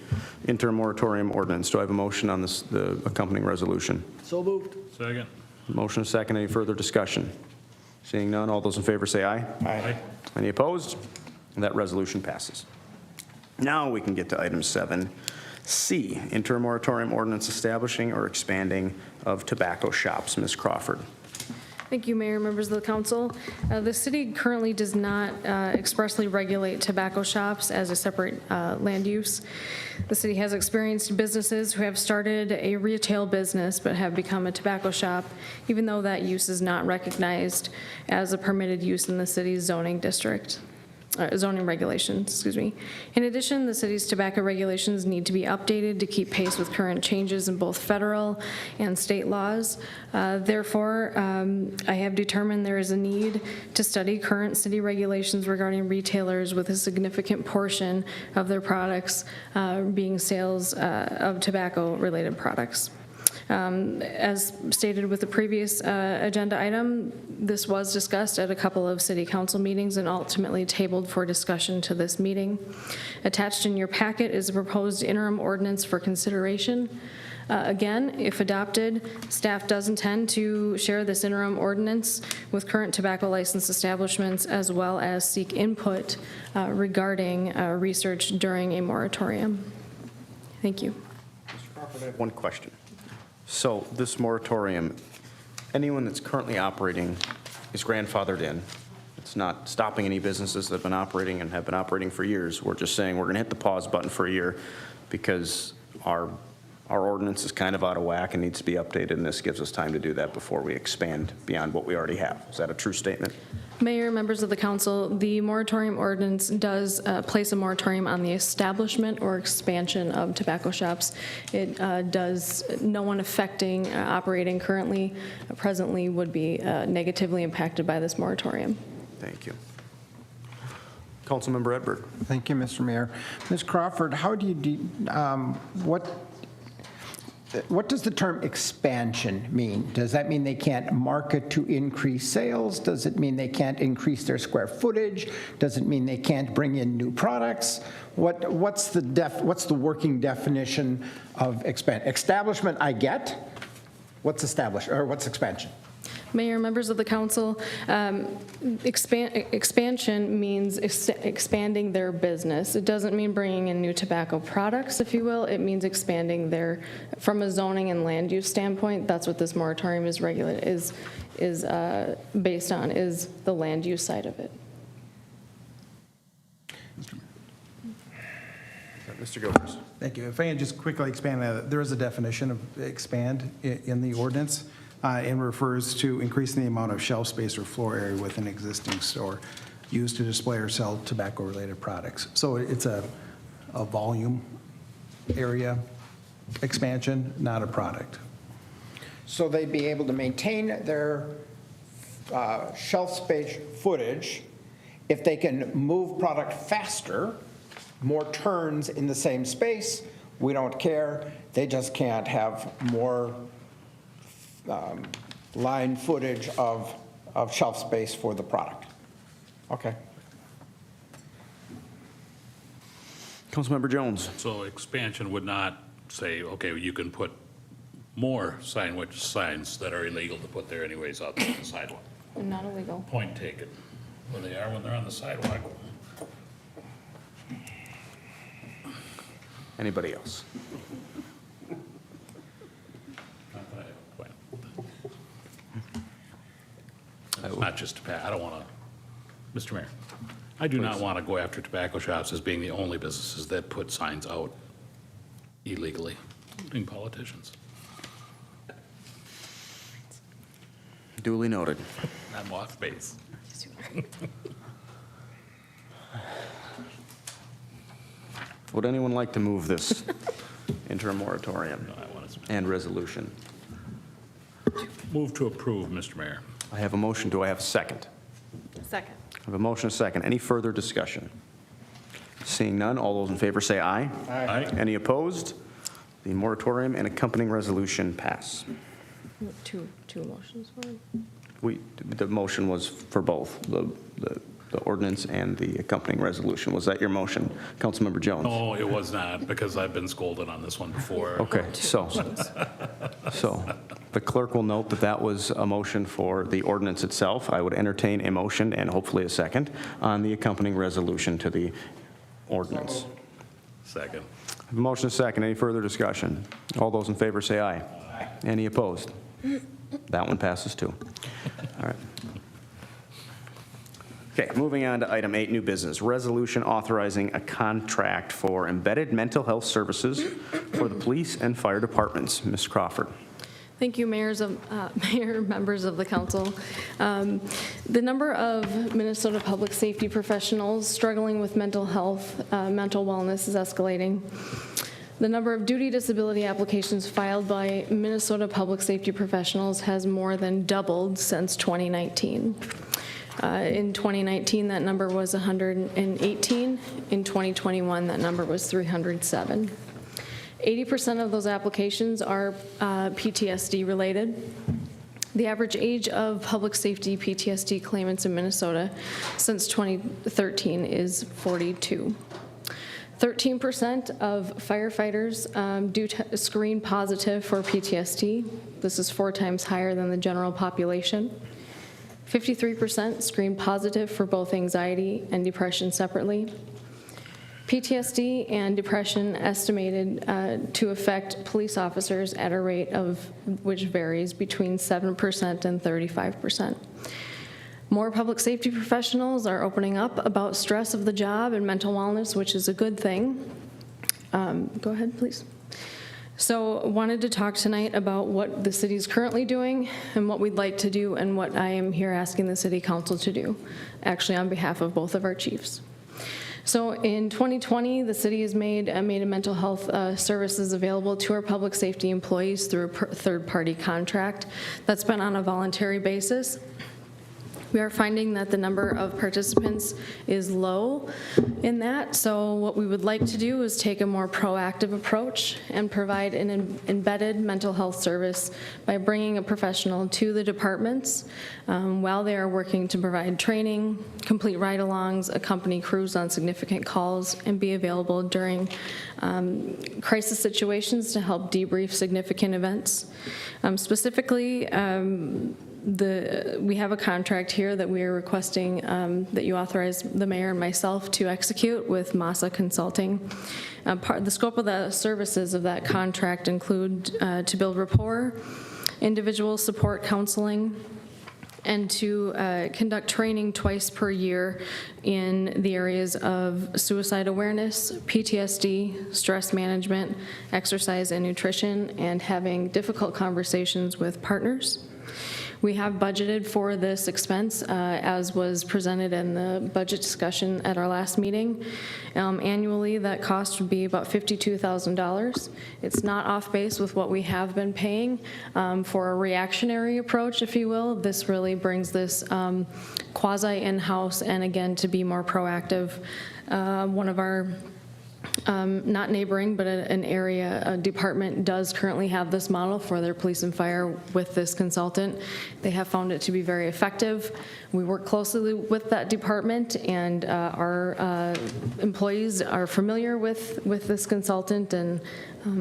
interim moratorium ordinance. Do I have a motion on this, the accompanying resolution? So moved. Second. Motion is second. Any further discussion? Seeing none, all those in favor say aye. Aye. Any opposed? That resolution passes. Now we can get to item 7C, interim moratorium ordinance establishing or expanding of tobacco shops. Ms. Crawford. Thank you, Mayor, members of the council. The city currently does not expressly regulate tobacco shops as a separate land use. The city has experienced businesses who have started a retail business but have become a tobacco shop, even though that use is not recognized as a permitted use in the city's zoning district. Zoning regulations, excuse me. In addition, the city's tobacco regulations need to be updated to keep pace with current changes in both federal and state laws. Therefore, I have determined there is a need to study current city regulations regarding retailers with a significant portion of their products being sales of tobacco-related products. As stated with the previous agenda item, this was discussed at a couple of city council meetings and ultimately tabled for discussion to this meeting. Attached in your packet is a proposed interim ordinance for consideration. Again, if adopted, staff does intend to share this interim ordinance with current tobacco license establishments as well as seek input regarding research during a moratorium. Thank you. Mr. Crawford, I have one question. So this moratorium, anyone that's currently operating is grandfathered in. It's not stopping any businesses that have been operating and have been operating for years. We're just saying we're going to hit the pause button for a year because our ordinance is kind of out of whack and needs to be updated, and this gives us time to do that before we expand beyond what we already have. Is that a true statement? Mayor, members of the council, the moratorium ordinance does place a moratorium on the establishment or expansion of tobacco shops. It does, no one affecting operating currently, presently would be negatively impacted by this moratorium. Thank you. Councilmember Edberg. Thank you, Mr. Mayor. Ms. Crawford, how do you, what does the term expansion mean? Does that mean they can't market to increase sales? Does it mean they can't increase their square footage? Does it mean they can't bring in new products? What's the working definition of establishment? I get. What's expansion? Mayor, members of the council, expansion means expanding their business. It doesn't mean bringing in new tobacco products, if you will. It means expanding from a zoning and land use standpoint. That's what this moratorium is based on, is the land use side of it. Mr. Gilchrist. Thank you. If I can just quickly expand that, there is a definition of expand in the ordinance, and refers to increasing the amount of shelf space or floor area within an existing store used to display or sell tobacco-related products. So it's a volume area expansion, not a product. So they'd be able to maintain their shelf space footage if they can move product faster, more turns in the same space. We don't care. They just can't have more line footage of shelf space for the product. Okay. Councilmember Jones. So expansion would not say, okay, you can put more signs that are illegal to put there anyways out there on the sidewalk. Not illegal. Point taken. Well, they are when they're on the sidewalk. Anybody else? It's not just tobacco. I don't want to, Mr. Mayor, I do not want to go after tobacco shops as being the only businesses that put signs out illegally, including politicians. Duly noted. I'm off base. Would anyone like to move this interim moratorium and resolution? Move to approve, Mr. Mayor. I have a motion. Do I have a second? Second. I have a motion, a second. Any further discussion? Seeing none, all those in favor say aye. Aye. Any opposed? The moratorium and accompanying resolution pass. Two motions for it. The motion was for both, the ordinance and the accompanying resolution. Was that your motion, Councilmember Jones? No, it was not, because I've been scolded on this one before. Okay, so the clerk will note that that was a motion for the ordinance itself. I would entertain a motion and hopefully a second on the accompanying resolution to the ordinance. Second. I have a motion, a second. Any further discussion? All those in favor say aye. Any opposed? That one passes too. All right. Okay, moving on to item 8, new business. Resolution authorizing a contract for embedded mental health services for the police and fire departments. Ms. Crawford. Thank you, Mayor, members of the council. The number of Minnesota public safety professionals struggling with mental health, mental wellness is escalating. The number of duty disability applications filed by Minnesota public safety professionals has more than doubled since 2019. In 2019, that number was 118. In 2021, that number was 307. 80% of those applications are PTSD related. The average age of public safety PTSD claimants in Minnesota since 2013 is 42. 13% of firefighters do screen positive for PTSD. This is 4 times higher than the general population. 53% screen positive for both anxiety and depression separately. PTSD and depression estimated to affect police officers at a rate of which varies between 7% and 35%. More public safety professionals are opening up about stress of the job and mental wellness, which is a good thing. Go ahead, please. So wanted to talk tonight about what the city is currently doing and what we'd like to do and what I am here asking the city council to do, actually on behalf of both of our chiefs. So in 2020, the city has made a mental health services available to our public safety employees through a third-party contract that's been on a voluntary basis. We are finding that the number of participants is low in that, so what we would like to do is take a more proactive approach and provide an embedded mental health service by bringing a professional to the departments while they are working to provide training, complete ride-alongs, accompany crews on significant calls, and be available during crisis situations to help debrief significant events. Specifically, we have a contract here that we are requesting that you authorize the mayor and myself to execute with Masa Consulting. The scope of the services of that contract include to build rapport, individual support counseling, and to conduct training twice per year in the areas of suicide awareness, PTSD, stress management, exercise and nutrition, and having difficult conversations with partners. We have budgeted for this expense, as was presented in the budget discussion at our last meeting. Annually, that cost would be about $52,000. It's not off base with what we have been paying for a reactionary approach, if you will. This really brings this quasi in-house and again to be more proactive. One of our not neighboring, but an area department does currently have this model for their police and fire with this consultant. They have found it to be very effective. We work closely with that department, and our employees are familiar with this consultant, and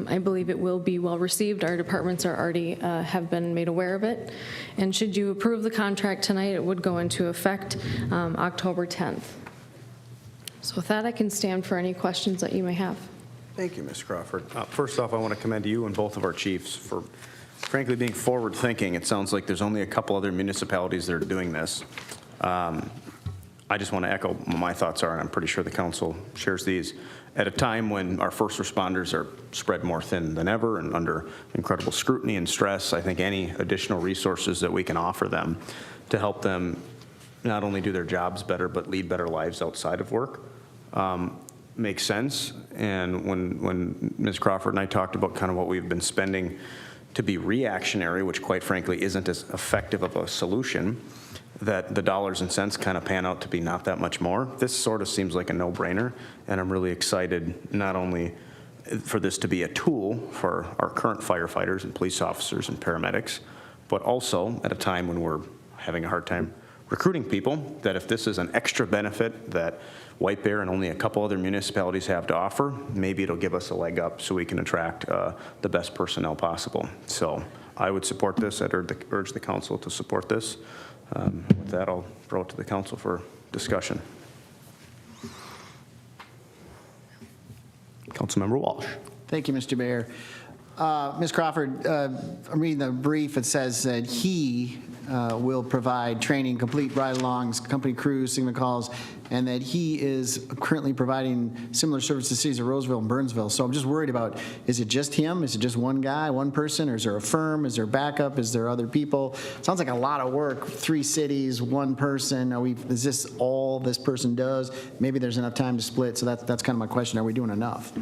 I believe it will be well received. Our departments are already have been made aware of it. And should you approve the contract tonight, it would go into effect October 10th. So with that, I can stand for any questions that you may have. Thank you, Ms. Crawford. First off, I want to commend you and both of our chiefs for frankly being forward-thinking. It sounds like there's only a couple other municipalities that are doing this. I just want to echo what my thoughts are, and I'm pretty sure the council shares these. At a time when our first responders are spread more thin than ever and under incredible scrutiny and stress, I think any additional resources that we can offer them to help them not only do their jobs better, but lead better lives outside of work makes sense. And when Ms. Crawford and I talked about kind of what we've been spending to be reactionary, which quite frankly isn't as effective of a solution, that the dollars and cents kind of pan out to be not that much more. This sort of seems like a no-brainer, and I'm really excited not only for this to be a tool for our current firefighters and police officers and paramedics, but also at a time when we're having a hard time recruiting people, that if this is an extra benefit that White Bear and only a couple other municipalities have to offer, maybe it'll give us a leg up so we can attract the best personnel possible. So I would support this. I'd urge the council to support this. With that, I'll throw it to the council for discussion. Councilmember Walsh. Thank you, Mr. Mayor. Ms. Crawford, I'm reading the brief. It says that he will provide training, complete ride-alongs, company crews, signal calls, and that he is currently providing similar services to cities of Roseville and Burnsville. So I'm just worried about, is it just him? Is it just one guy, one person? Or is there a firm? Is there backup? Is there other people? Sounds like a lot of work. 3 cities, 1 person. Is this all this person does? Maybe there's enough time to split. So that's kind of my question. Are we doing enough?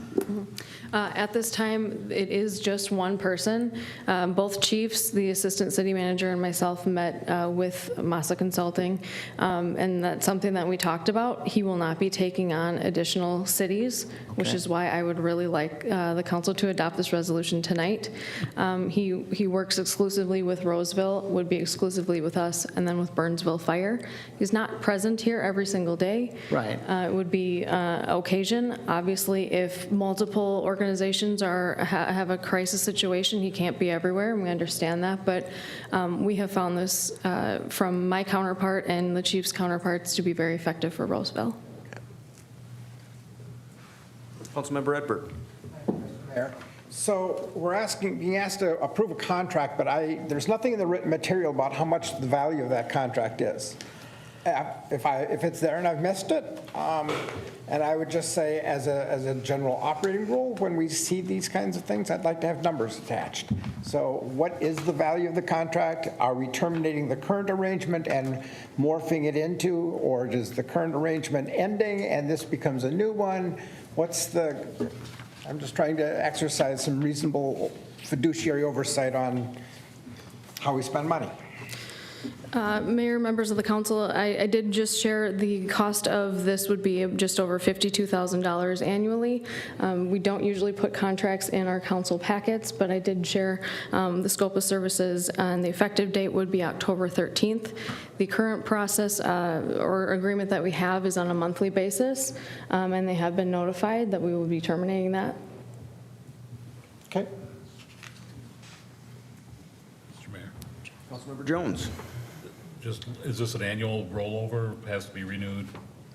At this time, it is just one person. Both chiefs, the assistant city manager and myself met with Masa Consulting, and that's something that we talked about. He will not be taking on additional cities, which is why I would really like the council to adopt this resolution tonight. He works exclusively with Roseville, would be exclusively with us, and then with Burnsville Fire. He's not present here every single day. Right. It would be occasion. Obviously, if multiple organizations have a crisis situation, he can't be everywhere, and we understand that. But we have found this from my counterpart and the chief's counterparts to be very effective for Roseville. Councilmember Edberg. Mayor. So we're being asked to approve a contract, but there's nothing in the written material about how much the value of that contract is. If it's there and I've missed it, and I would just say as a general operating rule, when we see these kinds of things, I'd like to have numbers attached. So what is the value of the contract? Are we terminating the current arrangement and morphing it into, or is the current arrangement ending and this becomes a new one? I'm just trying to exercise some reasonable fiduciary oversight on how we spend money. Mayor, members of the council, I did just share the cost of this would be just over $52,000 annually. We don't usually put contracts in our council packets, but I did share the scope of services, and the effective date would be October 13th. The current process or agreement that we have is on a monthly basis, and they have been notified that we will be terminating that. Okay. Mr. Mayor, Councilmember Jones. is this an annual rollover? Has to be renewed,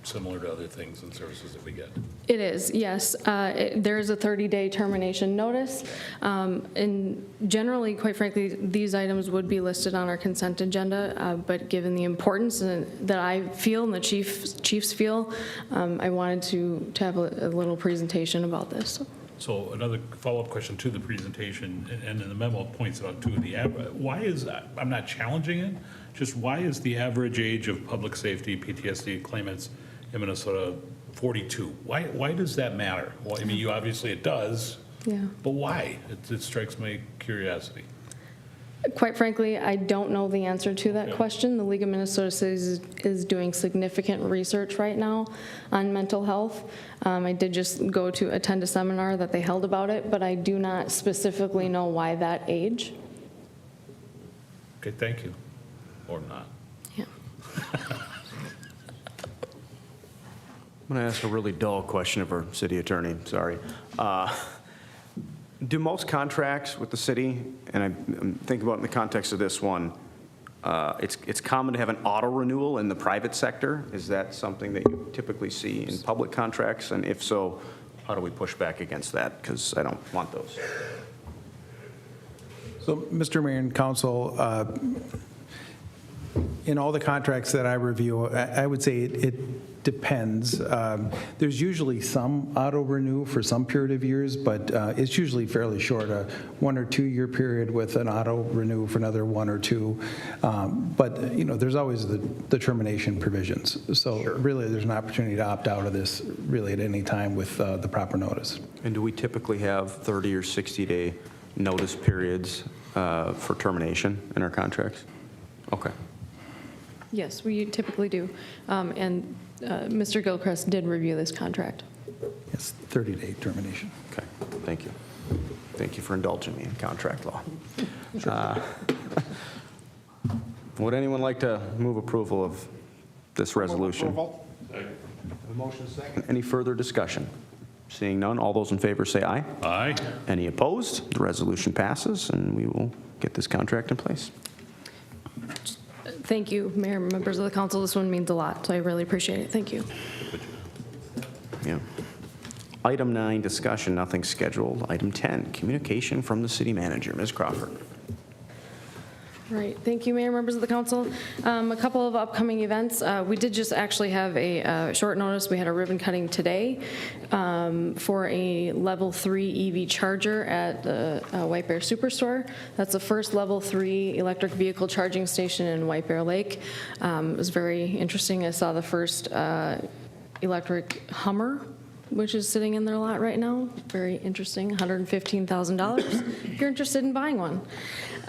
similar to other things and services that we get? It is, yes. There is a 30-day termination notice. And generally, quite frankly, these items would be listed on our consent agenda, but given the importance that I feel and the chiefs feel, I wanted to have a little presentation about this. So another follow-up question to the presentation, and in the memo it points out too, why is that? I'm not challenging it, just why is the average age of public safety PTSD claimants in Minnesota 42? Why does that matter? Well, I mean, obviously it does, Yeah. but why? It strikes my curiosity. Quite frankly, I don't know the answer to that question. The League of Minnesota Cities is doing significant research right now on mental health. I did just attend a seminar that they held about it, but I do not specifically know why that age. Okay, thank you. Or not. Yeah. I'm going to ask a really dull question of our city attorney, sorry. Do most contracts with the city, and I'm thinking about it in the context of this one, it's common to have an auto renewal in the private sector. Is that something that you typically see in public contracts? And if so, how do we push back against that? Because I don't want those. So, Mr. Mayor and Council, in all the contracts that I review, I would say it depends. There's usually some auto-renew for some period of years, but it's usually fairly short, a 1 or 2 year period with an auto-renew for another 1 or 2. But, you know, there's always the termination provisions. So really, there's an opportunity to opt out of this really at any time with the proper notice. And do we typically have 30 or 60-day notice periods for termination in our contracts? Okay. Yes, we typically do. And Mr. Gilchrist did review this contract. Yes, 30-day termination. Okay, thank you. Thank you for indulging me in contract law. Would anyone like to move approval of this resolution? Approval. A motion second. Any further discussion? Seeing none, all those in favor say aye. Aye. Any opposed? The resolution passes, and we will get this contract in place. Thank you, Mayor, members of the council. This one means a lot, so I really appreciate it. Thank you. Yeah. Item 9, discussion, nothing scheduled. Item 10, communication from the city manager. Ms. Crawford. Right. Thank you, Mayor, members of the council. A couple of upcoming events. We did just actually have a short notice. We had a ribbon cutting today for a level 3 EV charger at the White Bear Superstore. That's the first level 3 electric vehicle charging station in White Bear Lake. It was very interesting. I saw the first electric Hummer, which is sitting in their lot right now. Very interesting, $115,000 if you're interested in buying one.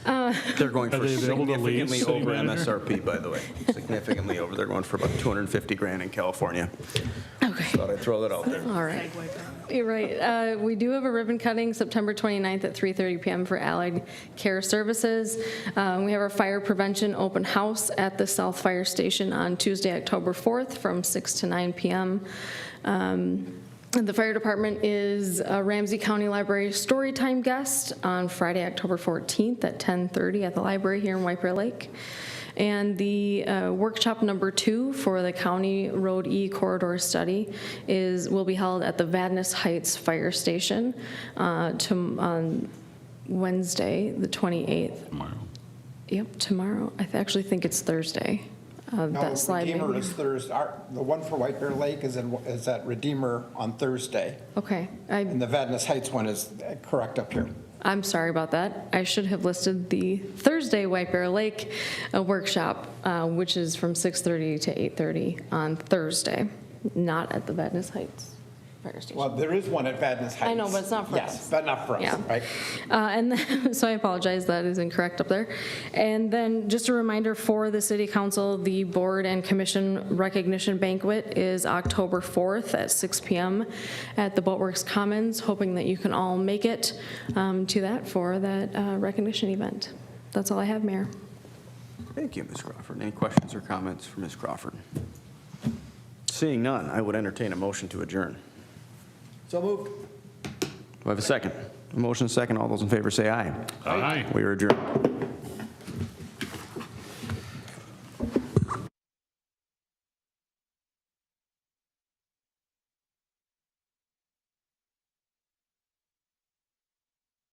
They're going for they available to lease, significantly city over manager? MSRP, by the way. Significantly over. They're going for about $250,000 in California. Okay. Thought I'd throw that out there. All right. You're right. We do have a ribbon cutting September 29th at 3:30 p.m. for Allied Care Services. We have our fire prevention open house at the South Fire Station on Tuesday, October 4th from 6 to 9 p.m. The fire department is a Ramsey County Library Storytime guest on Friday, October 14th at 10:30 at the library here in White Bear Lake. And the workshop number 2 for the County Road E corridor study will be held at the Vadnais Heights Fire Station on Wednesday, the 28th. Tomorrow. Yep, tomorrow. I actually think it's Thursday. That slide Redeemer maybe. is Thursday. The one for White Bear Lake is at Redeemer on Thursday. Okay. And the Vadnais Heights one is correct up here. I'm sorry about that. I should have listed the Thursday White Bear Lake workshop, which is from 6:30 to 8:30 on Thursday, not at the Vadnais Heights. fire station. Well, there is one at Vadnais Heights. I know, but it's not for us. Yes, but not for us, Yeah. right? And then, so I apologize, that is incorrect up there. And then just a reminder for the city council, the board and commission recognition banquet is October 4th at 6 p.m. at the Boatworks Commons, hoping that you can all make it to that for that recognition event. That's all I have, Mayor. Thank you, Ms. Crawford. Any questions or comments for Ms. Crawford? Seeing none, I would entertain a motion to adjourn. So moved. Do I have a second? A motion, and a second. All those in favor say aye. Aye. We are adjourned.